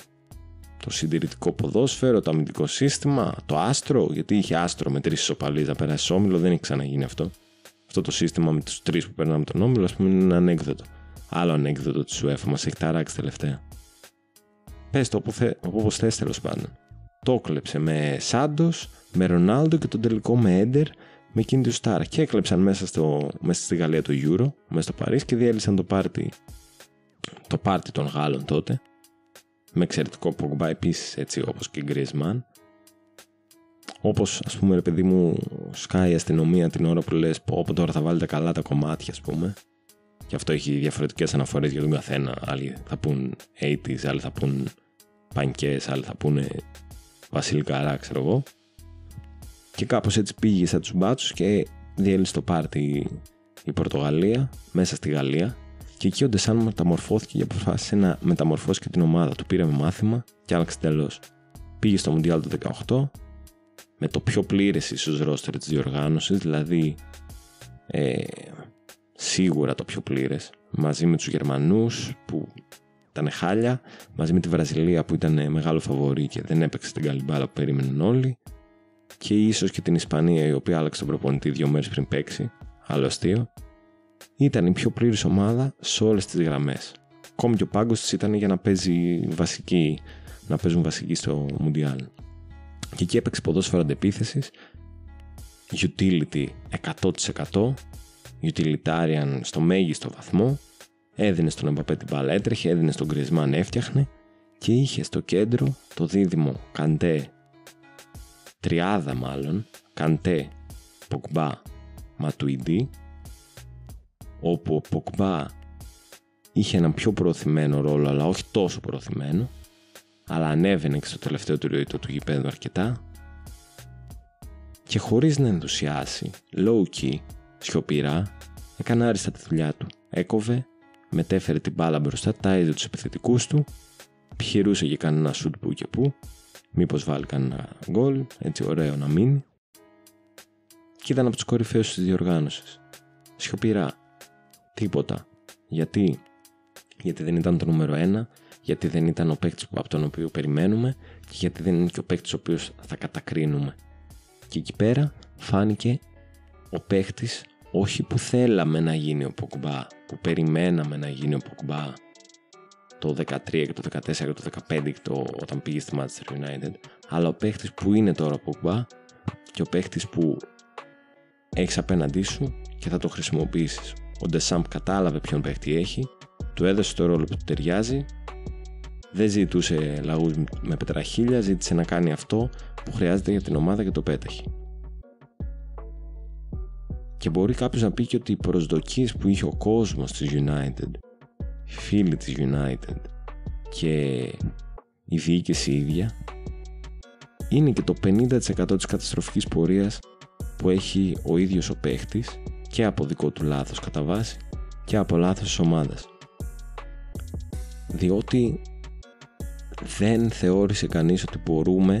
το συντηρητικό ποδόσφαιρο, το αμυντικό σύστημα, το άστρο, γιατί είχε άστρο με 3 ισοπαλίες να περάσει όμιλο, δεν έχει ξαναγίνει αυτό. Αυτό το σύστημα με τους 3 που περνάμε τον όμιλο, ας πούμε, είναι ένα ανέκδοτο. Άλλο ανέκδοτο της UEFA, μας έχει ταράξει τελευταία. Πες το όπως θες, τέλος πάντων. Το έκλεψε με Σάντος, με Ρονάλντο και τον τελικό με Έντερ, με εκείνη του Στάρα. Και έκλεψαν μέσα στη Γαλλία το Euro, μέσα στο Παρίσι, και διέλυσαν το πάρτι των Γάλλων τότε. Με εξαιρετικό Pogba επίσης, έτσι όπως και Griezmann. Όπως, ας πούμε, ρε παιδί μου, σκάει η αστυνομία την ώρα που λες πω τώρα θα βάλετε καλά τα κομμάτια, ας πούμε. Και αυτό έχει διαφορετικές αναφορές για τον καθένα. Άλλοι θα πούν 80s, άλλοι θα πούν πανκές, άλλοι θα πούνε βασιλικαρά, ξέρω εγώ. Και κάπως έτσι πήγε σαν τους μπάτσους και διέλυσε το πάρτι η Πορτογαλία μέσα στη Γαλλία. Και εκεί ο Ντεσάν μεταμορφώθηκε και αποφάσισε να μεταμορφώσει και την ομάδα του. Πήρε μάθημα και άλλαξε τελώς. Πήγε στο Μουντιάλ του 18 με το πιο πλήρες ίσως ρόστερ της διοργάνωσης, δηλαδή σίγουρα το πιο πλήρες, μαζί με τους Γερμανούς που ήταν χάλια, μαζί με τη Βραζιλία που ήταν μεγάλο φαβορί και δεν έπαιξε την καλή μπάλα που περίμεναν όλοι, και ίσως και την Ισπανία, η οποία άλλαξε τον προπονητή 2 μέρες πριν παίξει, άλλο αστείο. Ήταν η πιο πλήρης ομάδα σε όλες τις γραμμές. Ακόμη και ο πάγκος της ήταν για να παίζουν βασική στο Μουντιάλ. Και εκεί έπαιξε ποδόσφαιρο αντεπίθεσης, utility 100%, utilitarian στο μέγιστο βαθμό, έδινε στον Εμπαπέ την μπάλα, έτρεχε, έδινε στον Griezmann, έφτιαχνε, και είχε στο κέντρο το δίδυμο Καντέ, τριάδα μάλλον, Καντέ, Pogba, Matuidi, όπου ο Pogba είχε έναν πιο προωθημένο ρόλο, αλλά όχι τόσο προωθημένο, αλλά ανέβαινε και στο τελευταίο του γηπέδου αρκετά, και χωρίς να ενθουσιάσει, low-key, σιωπηρά, έκανε άριστα τη δουλειά του. Έκοβε, μετέφερε την μπάλα μπροστά, τάιζε τους επιθετικούς του, επιχειρούσε για κανένα σουτ που και που, μήπως βάλει κανένα γκολ, έτσι ωραίο να μείνει. Και ήταν από τους κορυφαίους της διοργάνωσης. Σιωπηρά. Τίποτα. Γιατί δεν ήταν το νούμερο 1, γιατί δεν ήταν ο παίκτης από τον οποίο περιμένουμε και γιατί δεν είναι και ο παίκτης ο οποίος θα κατακρίνουμε. Και εκεί πέρα φάνηκε ο παίκτης όχι που θέλαμε να γίνει ο Πογμπά, που περιμέναμε να γίνει ο Πογμπά το 13 και το 14 και το 15 όταν πήγε στη Manchester United, αλλά ο παίκτης που είναι τώρα ο Πογμπά και ο παίκτης που έχεις απέναντί σου και θα το χρησιμοποιήσεις. Ο Ντεσάμπ κατάλαβε ποιον παίκτη έχει, του έδωσε το ρόλο που του ταιριάζει, δεν ζητούσε λαγούς με πετραχίλια, ζήτησε να κάνει αυτό που χρειάζεται για την ομάδα και το πέταχε. Και μπορεί κάποιος να πει και ότι οι προσδοκίες που είχε ο κόσμος της United, οι φίλοι της United και η διοίκηση ίδια, είναι και το 50% της καταστροφικής πορείας που έχει ο ίδιος ο παίχτης, και από δικό του λάθος κατά βάση και από λάθος της ομάδας. Διότι δεν θεώρησε κανείς ότι μπορούμε,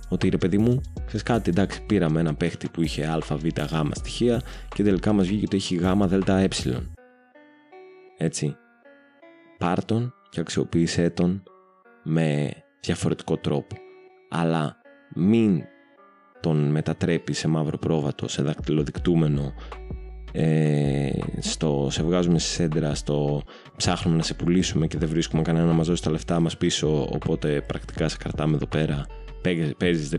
ότι ρε παιδί μου, ξέρεις κάτι, εντάξει, πήραμε ένα παίχτη που είχε α, β, γ στοιχεία και τελικά μας βγήκε ότι έχει γ, δ, ε. Έτσι. Πάρ' τον και αξιοποίησέ τον με διαφορετικό τρόπο. Αλλά μην τον μετατρέπει σε μαύρο πρόβατο, σε δακτυλοδεικτούμενο, σε βγάζουμε σε σέντρα, στο ψάχνουμε να σε πουλήσουμε και δεν βρίσκουμε κανένα να μας δώσει τα λεφτά μας πίσω, οπότε πρακτικά σε κρατάμε εδώ πέρα, παίζεις,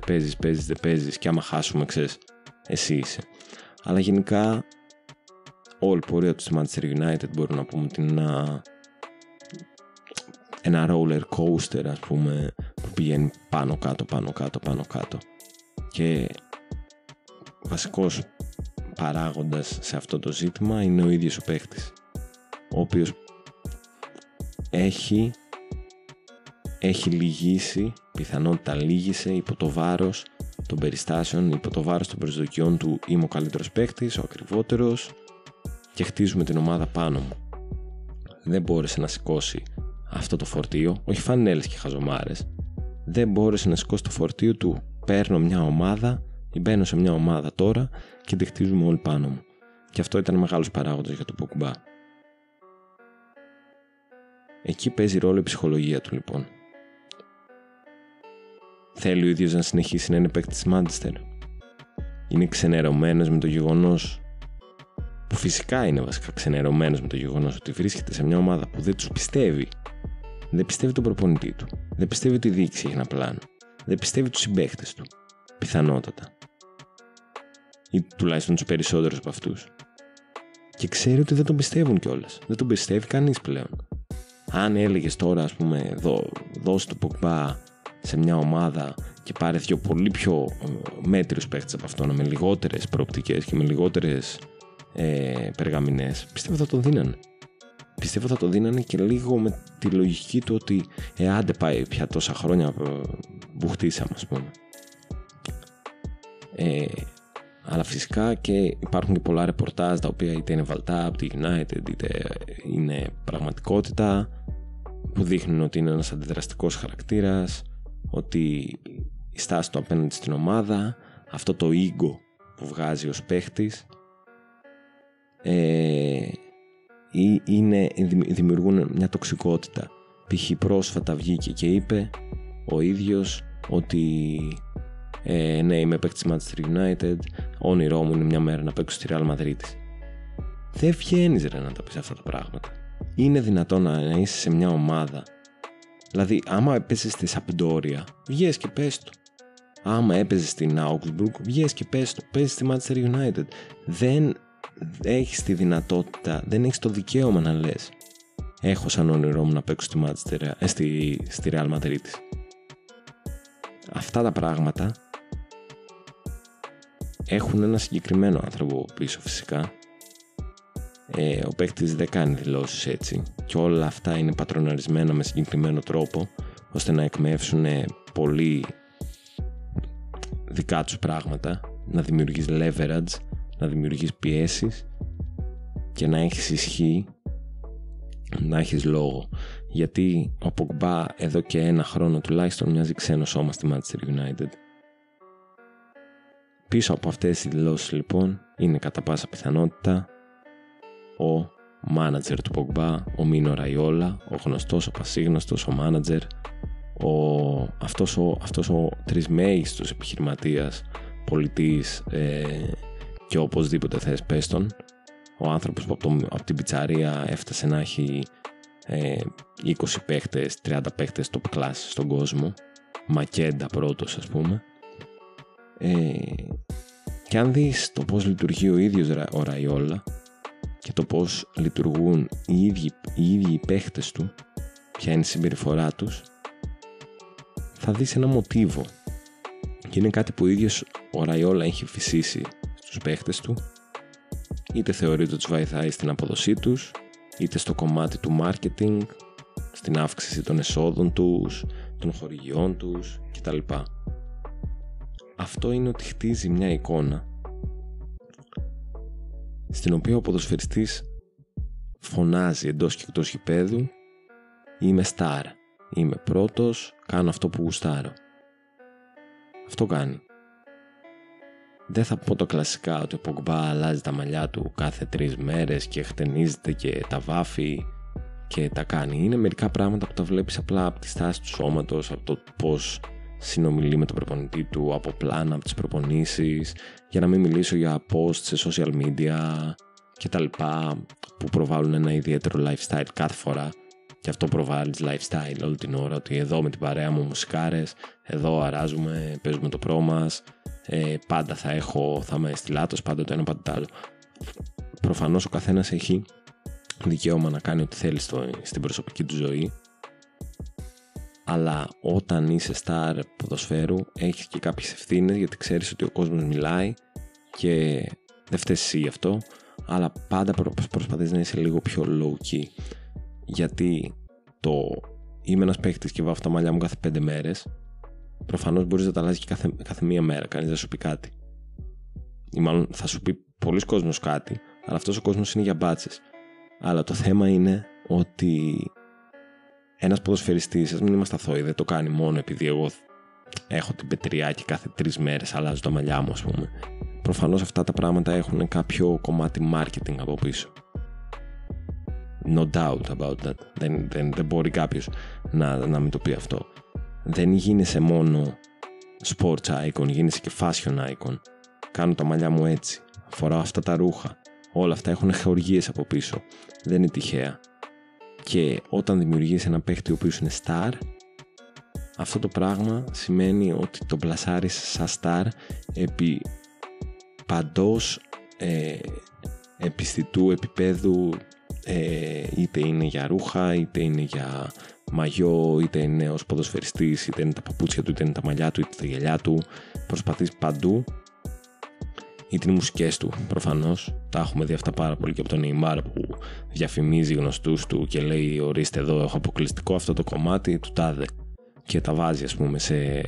δεν παίζεις και άμα χάσουμε, ξέρεις, εσύ είσαι. Αλλά γενικά όλη η πορεία του στη Manchester United μπορούμε να πούμε ότι είναι ένα roller coaster, ας πούμε, που πηγαίνει πάνω κάτω και βασικός παράγοντας σε αυτό το ζήτημα είναι ο ίδιος ο παίχτης, ο οποίος έχει λυγίσει, πιθανότητα λύγησε υπό το βάρος των περιστάσεων, υπό το βάρος των προσδοκιών του είμαι ο καλύτερος παίχτης, ο ακριβότερος και χτίζουμε την ομάδα πάνω μου. Δεν μπόρεσε να σηκώσει αυτό το φορτίο, όχι φανέλες και χαζομάρες, δεν μπόρεσε να σηκώσει το φορτίο του παίρνω μια ομάδα ή μπαίνω σε μια ομάδα τώρα και τη χτίζουμε όλοι πάνω μου. Και αυτό ήταν μεγάλος παράγοντας για το Πογμπά. Εκεί παίζει ρόλο η ψυχολογία του λοιπόν. Θέλει ο ίδιος να συνεχίσει να είναι παίκτης της Manchester. Είναι ξενερωμένος με το γεγονός, που φυσικά είναι βασικά ξενερωμένος με το γεγονός ότι βρίσκεται σε μια ομάδα που δεν τους πιστεύει. Δεν πιστεύει τον προπονητή του. Δεν πιστεύει ότι η διοίκηση έχει ένα πλάνο. Δεν πιστεύει τους συμπαίκτες του. Πιθανότατα. Ή τουλάχιστον τους περισσότερους από αυτούς. Και ξέρει ότι δεν τον πιστεύουν κιόλας. Δεν τον πιστεύει κανείς πλέον. Αν έλεγες τώρα, ας πούμε, δώσε το Πογμπά σε μια ομάδα και πάρε δύο πολύ πιο μέτριους παίκτες από αυτόν, με λιγότερες προοπτικές και με λιγότερες περγαμηνές, πιστεύω θα τον δίνανε. Πιστεύω θα το δίνανε και λίγο με τη λογική του ότι άντε πάει πια τόσα χρόνια που χτίσαμε, ας πούμε. Αλλά φυσικά και υπάρχουν και πολλά ρεπορτάζ τα οποία είτε είναι βαλτά από τη United είτε είναι πραγματικότητα, που δείχνουν ότι είναι ένας αντιδραστικός χαρακτήρας, ότι η στάση του απέναντι στην ομάδα, αυτό το ego που βγάζει ως παίχτης, δημιουργούν μια τοξικότητα. Π.χ. πρόσφατα βγήκε και είπε ο ίδιος ότι ναι, είμαι παίκτης Manchester United, όνειρό μου είναι μια μέρα να παίξω στη Real Madrid. Δεν βγαίνεις ρε να τα πεις αυτά τα πράγματα. Είναι δυνατόν να είσαι σε μια ομάδα, δηλαδή άμα έπαιζες στη Sampdoria βγες και πες το, άμα έπαιζες στην Augsburg βγες και πες το, παίζεις στη Manchester United. Δεν έχεις τη δυνατότητα, δεν έχεις το δικαίωμα να λες έχω σαν όνειρό μου να παίξω στη Real Madrid. Αυτά τα πράγματα έχουν ένα συγκεκριμένο άνθρωπο πίσω φυσικά. Ο παίκτης δεν κάνει δηλώσεις έτσι και όλα αυτά είναι πατροναρισμένα με συγκεκριμένο τρόπο ώστε να εκμεύσουν πολύ δικά τους πράγματα, να δημιουργείς leverage, να δημιουργείς πιέσεις και να έχεις ισχύ να έχεις λόγο. Γιατί ο Pogba εδώ και ένα χρόνο τουλάχιστον μοιάζει ξένο σώμα στη Manchester United. Πίσω από αυτές τις δηλώσεις λοιπόν είναι κατά πάσα πιθανότητα ο μάνατζερ του Pogba, ο Μίνο Ραϊόλα, ο γνωστός, ο πασίγνωστος, ο μάνατζερ, αυτός ο τρισμέγιστος επιχειρηματίας, πολιτής και οπωσδήποτε θες πες τον, ο άνθρωπος που από την πιτσαρία έφτασε να έχει 20 παίχτες, 30 παίχτες top class στον κόσμο, Μακέντα πρώτος ας πούμε. Και αν δεις το πώς λειτουργεί ο ίδιος ο Ραϊόλα και το πώς λειτουργούν οι ίδιοι οι παίχτες του, ποια είναι η συμπεριφορά τους, θα δεις ένα μοτίβο. Και είναι κάτι που ο ίδιος ο Ραϊόλα έχει φυσήσει στους παίχτες του, είτε θεωρείται ότι τους βοηθάει στην αποδοσή τους, είτε στο κομμάτι του marketing, στην αύξηση των εσόδων τους, των χορηγιών τους κτλ. Αυτό είναι ότι χτίζει μια εικόνα στην οποία ο ποδοσφαιριστής φωνάζει εντός και εκτός γηπέδου, είμαι star, είμαι πρώτος, κάνω αυτό που γουστάρω. Αυτό κάνει. Δεν θα πω το κλασικά ότι ο Pogba αλλάζει τα μαλλιά του κάθε 3 μέρες και χτενίζεται και τα βάφει και τα κάνει. Είναι μερικά πράγματα που τα βλέπεις απλά από τη στάση του σώματος, από το πώς συνομιλεί με τον προπονητή του, από πλάνα, από τις προπονήσεις, για να μην μιλήσω για posts σε social media και τα λοιπά που προβάλλουν ένα ιδιαίτερο lifestyle κάθε φορά. Και αυτό προβάλλεις lifestyle όλη την ώρα, ότι εδώ με την παρέα μου μουσικάρες, εδώ αράζουμε, παίζουμε το πρό μας, πάντα θα είμαι στυλάτος, πάντα το ένα, πάντα το άλλο. Προφανώς ο καθένας έχει δικαίωμα να κάνει ό,τι θέλει στην προσωπική του ζωή, αλλά όταν είσαι star ποδοσφαίρου έχεις και κάποιες ευθύνες, γιατί ξέρεις ότι ο κόσμος μιλάει και δεν φταίς εσύ γι' αυτό, αλλά πάντα προσπαθείς να είσαι λίγο πιο low key. Γιατί είμαι ένας παίκτης και βάφω τα μαλλιά μου κάθε 5 μέρες, προφανώς μπορείς να τα αλλάζεις και κάθε μία μέρα, κανείς δεν σου πει κάτι. Ή μάλλον θα σου πει πολλοί κόσμος κάτι, αλλά αυτός ο κόσμος είναι για μπάτσες. Αλλά το θέμα είναι ότι ένας ποδοσφαιριστής, ας μην είμαστε αθώοι, δεν το κάνει μόνο επειδή εγώ έχω την πετριά και κάθε 3 μέρες αλλάζω τα μαλλιά μου, ας πούμε. Προφανώς αυτά τα πράγματα έχουν κάποιο κομμάτι marketing από πίσω. No doubt about that. Δεν μπορεί κάποιος να μην το πει αυτό. Δεν γίνεσαι μόνο sports icon, γίνεσαι και fashion icon. Κάνω τα μαλλιά μου έτσι, φοράω αυτά τα ρούχα. Όλα αυτά έχουν χορηγίες από πίσω. Δεν είναι τυχαία. Και όταν δημιουργείς ένα παίχτη ο οποίος είναι star, αυτό το πράγμα σημαίνει ότι τον πλασάρεις σαν star επί παντός επιστητού επίπεδου, είτε είναι για ρούχα, είτε είναι για μαγιό, είτε είναι ως ποδοσφαιριστής, είτε είναι τα παπούτσια του, είτε είναι τα μαλλιά του, είτε τα γυαλιά του. Προσπαθείς παντού, είτε είναι οι μουσικές του προφανώς. Τα έχουμε δει αυτά πάρα πολύ και από τον Neymar που διαφημίζει γνωστούς του και λέει ορίστε εδώ έχω αποκλειστικό αυτό το κομμάτι του τάδε, και τα βάζει ας πούμε σε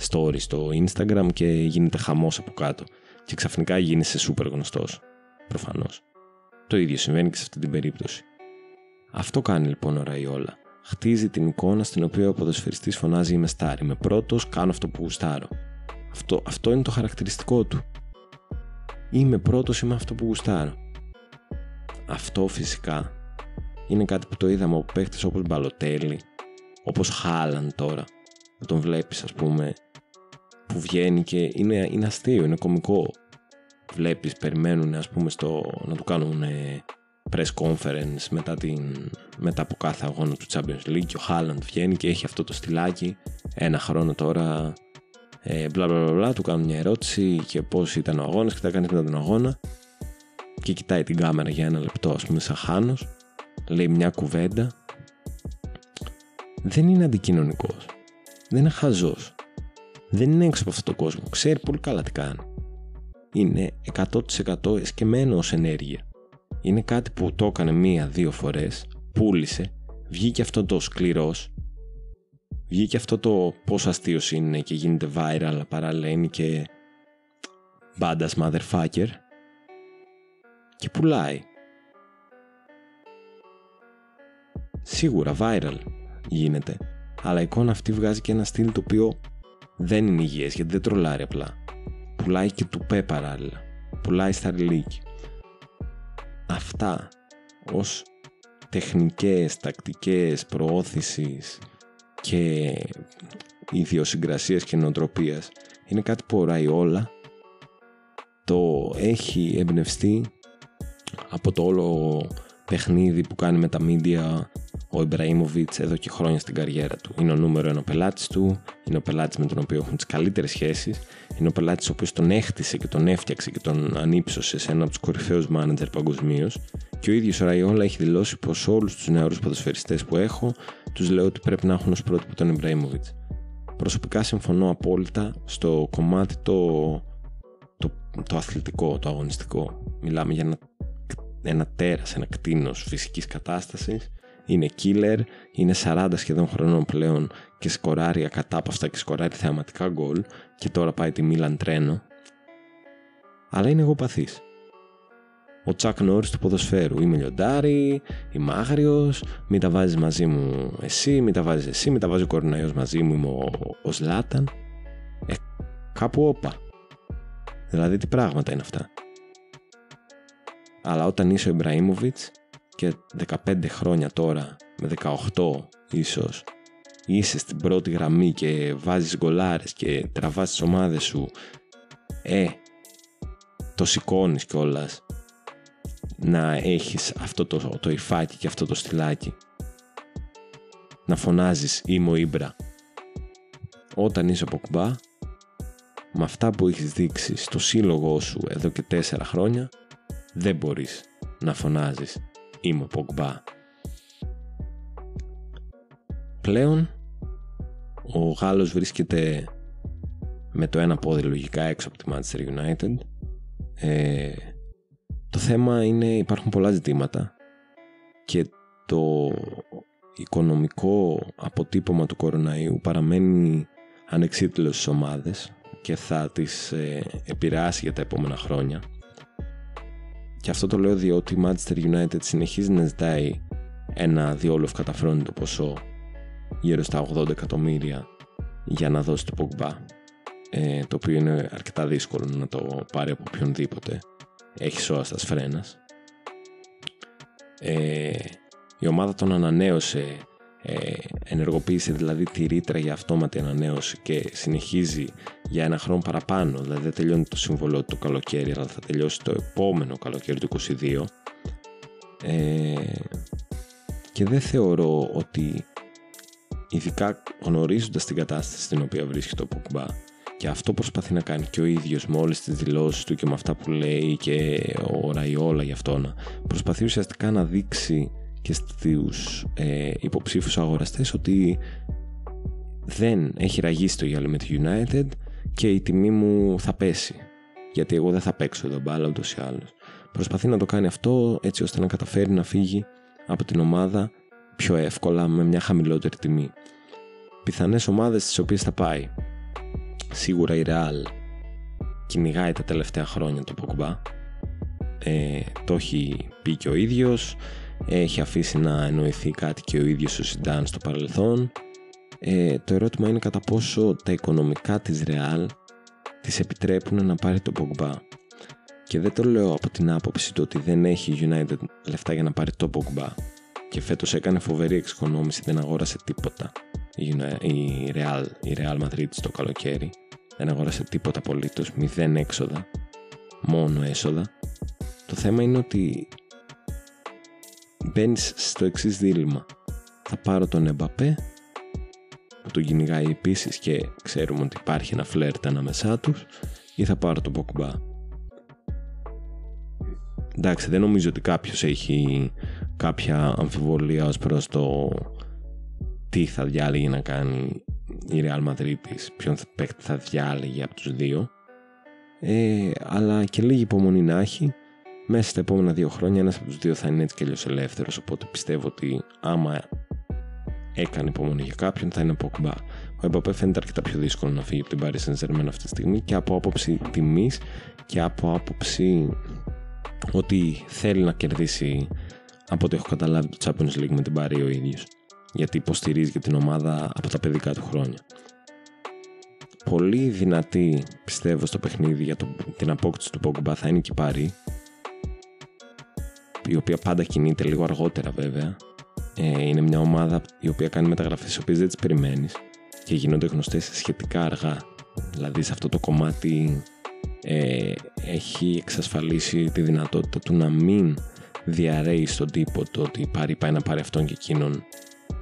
stories στο Instagram και γίνεται χαμός από κάτω και ξαφνικά γίνεσαι super γνωστός προφανώς. Το ίδιο συμβαίνει και σε αυτή την περίπτωση. Αυτό κάνει λοιπόν ο Ραϊόλα. Χτίζει την εικόνα στην οποία ο ποδοσφαιριστής φωνάζει είμαι star, είμαι πρώτος, κάνω αυτό που γουστάρω. Αυτό είναι το χαρακτηριστικό του. Είμαι πρώτος, είμαι αυτό που γουστάρω. Αυτό φυσικά είναι κάτι που το είδαμε από παίχτες όπως Μπαλοτέλη, όπως Χάλαντ τώρα, που τον βλέπεις ας πούμε που βγαίνει και είναι αστείο, είναι κωμικό. Βλέπεις, περιμένουν ας πούμε να του κάνουν press conference μετά από κάθε αγώνα του Champions League και ο Χάλαντ βγαίνει και έχει αυτό το στυλάκι, ένα χρόνο τώρα, μπλα μπλα μπλα, του κάνουν μια ερώτηση και πώς ήταν ο αγώνας και τα κάνεις μετά τον αγώνα και κοιτάει την κάμερα για 1 λεπτό ας πούμε σαν χάνος, λέει μια κουβέντα. Δεν είναι αντικοινωνικός, δεν είναι χαζός, δεν είναι έξω από αυτόν τον κόσμο, ξέρει πολύ καλά τι κάνει. Είναι 100% εσκεμμένο ως ενέργεια. Είναι κάτι που το έκανε 1-2 φορές, πούλησε, βγήκε αυτό το σκληρός, βγήκε αυτό το πόσο αστείος είναι και γίνεται viral, αλλά παράλληλα είναι και badass motherfucker και πουλάει. σίγουρα viral γίνεται, αλλά η εικόνα αυτή βγάζει και ένα στυλ το οποίο δεν είναι υγιές, γιατί δεν τρολάρει απλά. Πουλάει και τουπέ παράλληλα. Πουλάει στα ριλίκι. Αυτά ως τεχνικές, τακτικές προώθησης και ιδιοσυγκρασίας και νοοτροπίας είναι κάτι που ο Ραϊόλα το έχει εμπνευστεί από το όλο παιχνίδι που κάνει με τα media ο Ιμπραήμοβιτς εδώ και χρόνια στην καριέρα του. Είναι ο νούμερο 1 πελάτης του, είναι ο πελάτης με τον οποίο έχουν τις καλύτερες σχέσεις, είναι ο πελάτης ο οποίος τον έχτισε και τον έφτιαξε και τον ανύψωσε σε ένα από τους κορυφαίους μάνατζερ παγκοσμίως, και ο ίδιος ο Ραϊόλα έχει δηλώσει πως όλους τους νεαρούς ποδοσφαιριστές που έχω τους λέω ότι πρέπει να έχουν ως πρότυπο τον Ιμπραήμοβιτς. Προσωπικά συμφωνώ απόλυτα στο κομμάτι το αθλητικό, το αγωνιστικό. Μιλάμε για ένα τέρας, ένα κτήνος φυσικής κατάστασης. Είναι killer, είναι 40 σχεδόν χρονών πλέον και σκοράρει ακατάπαυστα και σκοράρει θεαματικά γκολ, και τώρα πάει τη Μίλαν τρένο. Αλλά είναι εγωπαθής. Ο Τσακ Νόρις του ποδοσφαίρου. Είμαι λιοντάρι, είμαι άγριος, μην τα βάζεις μαζί μου εσύ, μην τα βάζεις εσύ, μην τα βάζει ο Κοροναϊός μαζί μου, είμαι ο Ζλάταν. Κάπου όπα. Δηλαδή τι πράγματα είναι αυτά. Αλλά όταν είσαι ο Ιμπραήμοβιτς και 15 χρόνια τώρα, με 18 ίσως, είσαι στην πρώτη γραμμή και βάζεις γκολάρες και τραβάς τις ομάδες σου, το σηκώνεις κιόλας να έχεις αυτό το υφάκι και αυτό το στυλάκι, να φωνάζεις είμαι ο Ήμπρα. Όταν είσαι ο Πογμπά, με αυτά που έχεις δείξει στο σύλλογό σου εδώ και 4 χρόνια, δεν μπορείς να φωνάζεις είμαι ο Πογμπά. Πλέον ο Γάλλος βρίσκεται με το ένα πόδι λογικά έξω από τη Manchester United. Το θέμα είναι, υπάρχουν πολλά ζητήματα και το οικονομικό αποτύπωμα του κοροναϊού παραμένει ανεξίτηλο στις ομάδες και θα τις επηρεάσει για τα επόμενα χρόνια. Και αυτό το λέω διότι η Manchester United συνεχίζει να ζητάει ένα διόλου ευκαταφρόνητο ποσό γύρω στα 80 εκατομμύρια για να δώσει το Pogba, το οποίο είναι αρκετά δύσκολο να το πάρει από οποιονδήποτε έχει σώαστας φρένας. Η ομάδα τον ανανέωσε, ενεργοποίησε δηλαδή τη ρήτρα για αυτόματη ανανέωση και συνεχίζει για 1 χρόνο παραπάνω, δηλαδή δεν τελειώνει το συμβολό του το καλοκαίρι, αλλά θα τελειώσει το επόμενο καλοκαίρι του 2022. Και δεν θεωρώ ότι, ειδικά γνωρίζοντας την κατάσταση στην οποία βρίσκεται ο Pogba, και αυτό προσπαθεί να κάνει και ο ίδιος με όλες τις δηλώσεις του και με αυτά που λέει και ο Ραϊόλα για αυτόν, προσπαθεί ουσιαστικά να δείξει και στους υποψήφιους αγοραστές ότι δεν έχει ραγίσει το γυαλί με τη United και η τιμή μου θα πέσει, γιατί εγώ δεν θα παίξω εδώ μπάλα ούτως ή άλλως. Προσπαθεί να το κάνει αυτό έτσι ώστε να καταφέρει να φύγει από την ομάδα πιο εύκολα με μια χαμηλότερη τιμή. Πιθανές ομάδες στις οποίες θα πάει: σίγουρα η Real κυνηγάει τα τελευταία χρόνια το Pogba, το έχει πει και ο ίδιος, έχει αφήσει να εννοηθεί κάτι και ο ίδιος ο Ζιντάν στο παρελθόν. Το ερώτημα είναι κατά πόσο τα οικονομικά της Real της επιτρέπουν να πάρει το Pogba. Και δεν το λέω από την άποψη του ότι δεν έχει η United λεφτά για να πάρει το Pogba, και φέτος έκανε φοβερή εξοικονόμηση, δεν αγόρασε τίποτα η Real Madrid το καλοκαίρι, δεν αγόρασε τίποτα απολύτως, 0 έξοδα, μόνο έσοδα. Το θέμα είναι ότι μπαίνεις στο εξής δίλημμα: θα πάρω τον Εμπαπέ που τον κυνηγάει επίσης και ξέρουμε ότι υπάρχει ένα φλερτ ανάμεσά τους, ή θα πάρω τον Pogba? Εντάξει, δεν νομίζω ότι κάποιος έχει κάποια αμφιβολία ως προς το τι θα διάλεγε να κάνει η Real Madrid, ποιον παίκτη θα διάλεγε από τους δύο, αλλά και λίγη υπομονή να έχει. Μέσα στα επόμενα 2 χρόνια ένας από τους δύο θα είναι έτσι και αλλιώς ελεύθερος, οπότε πιστεύω ότι άμα έκανε υπομονή για κάποιον θα είναι ο Pogba. Ο Mbappé φαίνεται αρκετά πιο δύσκολο να φύγει από την Paris Saint-Germain αυτή τη στιγμή, και από άποψη τιμής και από άποψη ότι θέλει να κερδίσει από ό,τι έχω καταλάβει το Champions League με την πάρει ο ίδιος, γιατί υποστηρίζει και την ομάδα από τα παιδικά του χρόνια. Πολύ δυνατή πιστεύω στο παιχνίδι για την απόκτηση του Pogba θα είναι και η Πάρη, η οποία πάντα κινείται λίγο αργότερα βέβαια. Είναι μια ομάδα η οποία κάνει μεταγραφές τις οποίες δεν τις περιμένεις και γίνονται γνωστές σχετικά αργά. Δηλαδή σε αυτό το κομμάτι έχει εξασφαλίσει τη δυνατότητα του να μην διαρρέει στον τύπο το ότι πάει να πάρει αυτόν και εκείνον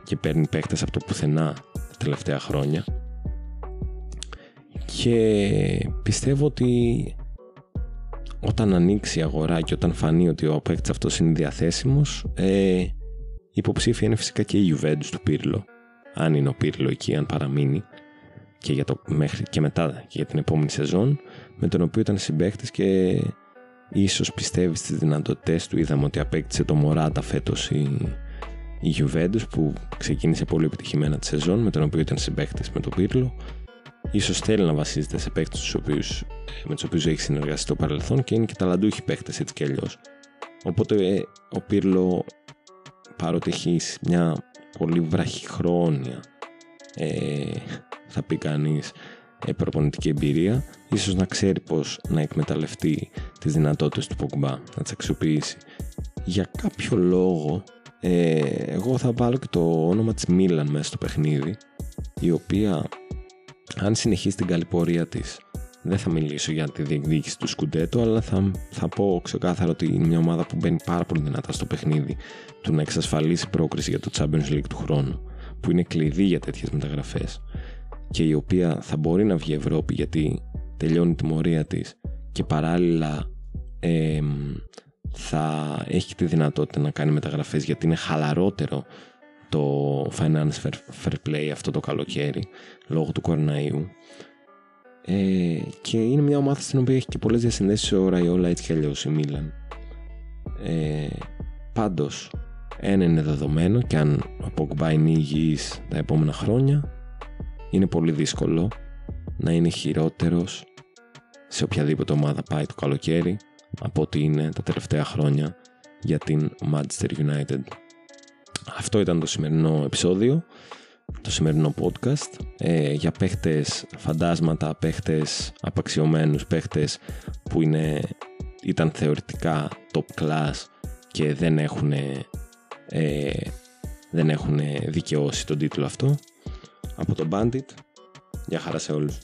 και παίρνει παίκτες από το πουθενά τα τελευταία χρόνια. Και πιστεύω ότι όταν ανοίξει η αγορά και όταν φανεί ότι ο παίκτης αυτός είναι διαθέσιμος, υποψήφια είναι φυσικά και η Juventus του Πίρλο, αν είναι ο Πίρλο εκεί, αν παραμείνει και, μέχρι και μετά και για την επόμενη σεζόν, με τον οποίο ήταν συμπαίκτης και ίσως πιστεύει στις δυνατότητες του. Είδαμε ότι απέκτησε το Μωράτα φέτος η Juventus, που ξεκίνησε πολύ επιτυχημένα τη σεζόν, με τον οποίο ήταν συμπαίκτης με τον Πίρλο. Ίσως θέλει να βασίζεται σε παίκτες με τους οποίους έχει συνεργαστεί στο παρελθόν και είναι και ταλαντούχοι παίκτες έτσι κι αλλιώς. Οπότε ο Πίρλο, παρότι έχει μια πολύ βραχυχρόνια, θα πει κανείς, προπονητική εμπειρία, ίσως να ξέρει πώς να εκμεταλλευτεί τις δυνατότητες του Pogba, να τις αξιοποιήσει. Για κάποιο λόγο εγώ θα βάλω και το όνομα της Μίλαν μέσα στο παιχνίδι, η οποία, αν συνεχίσει την καλή πορεία της, δεν θα μιλήσω για τη διεκδίκηση του σκουντέτο, αλλά θα πω ξεκάθαρα ότι είναι μια ομάδα που μπαίνει πάρα πολύ δυνατά στο παιχνίδι του να εξασφαλίσει πρόκριση για το Champions League του χρόνου, που είναι κλειδί για τέτοιες μεταγραφές και η οποία θα μπορεί να βγει Ευρώπη γιατί τελειώνει τη μορία της και παράλληλα θα έχει τη δυνατότητα να κάνει μεταγραφές γιατί είναι χαλαρότερο το finance fair play αυτό το καλοκαίρι λόγω του κοροναϊού, και είναι μια ομάδα στην οποία έχει και πολλές διασυνδέσεις σε Ραϊόλα έτσι κι αλλιώς η Μίλαν. Πάντως ένα είναι δεδομένο, και αν ο Pogba είναι υγιής τα επόμενα χρόνια, είναι πολύ δύσκολο να είναι χειρότερος σε οποιαδήποτε ομάδα πάει το καλοκαίρι από ό,τι είναι τα τελευταία χρόνια για την Manchester United. Αυτό ήταν το σημερινό επεισόδιο, το σημερινό podcast, για παίχτες φαντάσματα, παίχτες απαξιωμένους, παίχτες που ήταν θεωρητικά top class και δεν έχουν δικαιώσει τον τίτλο αυτό. Από το Bandit, γεια χαρά σε όλους.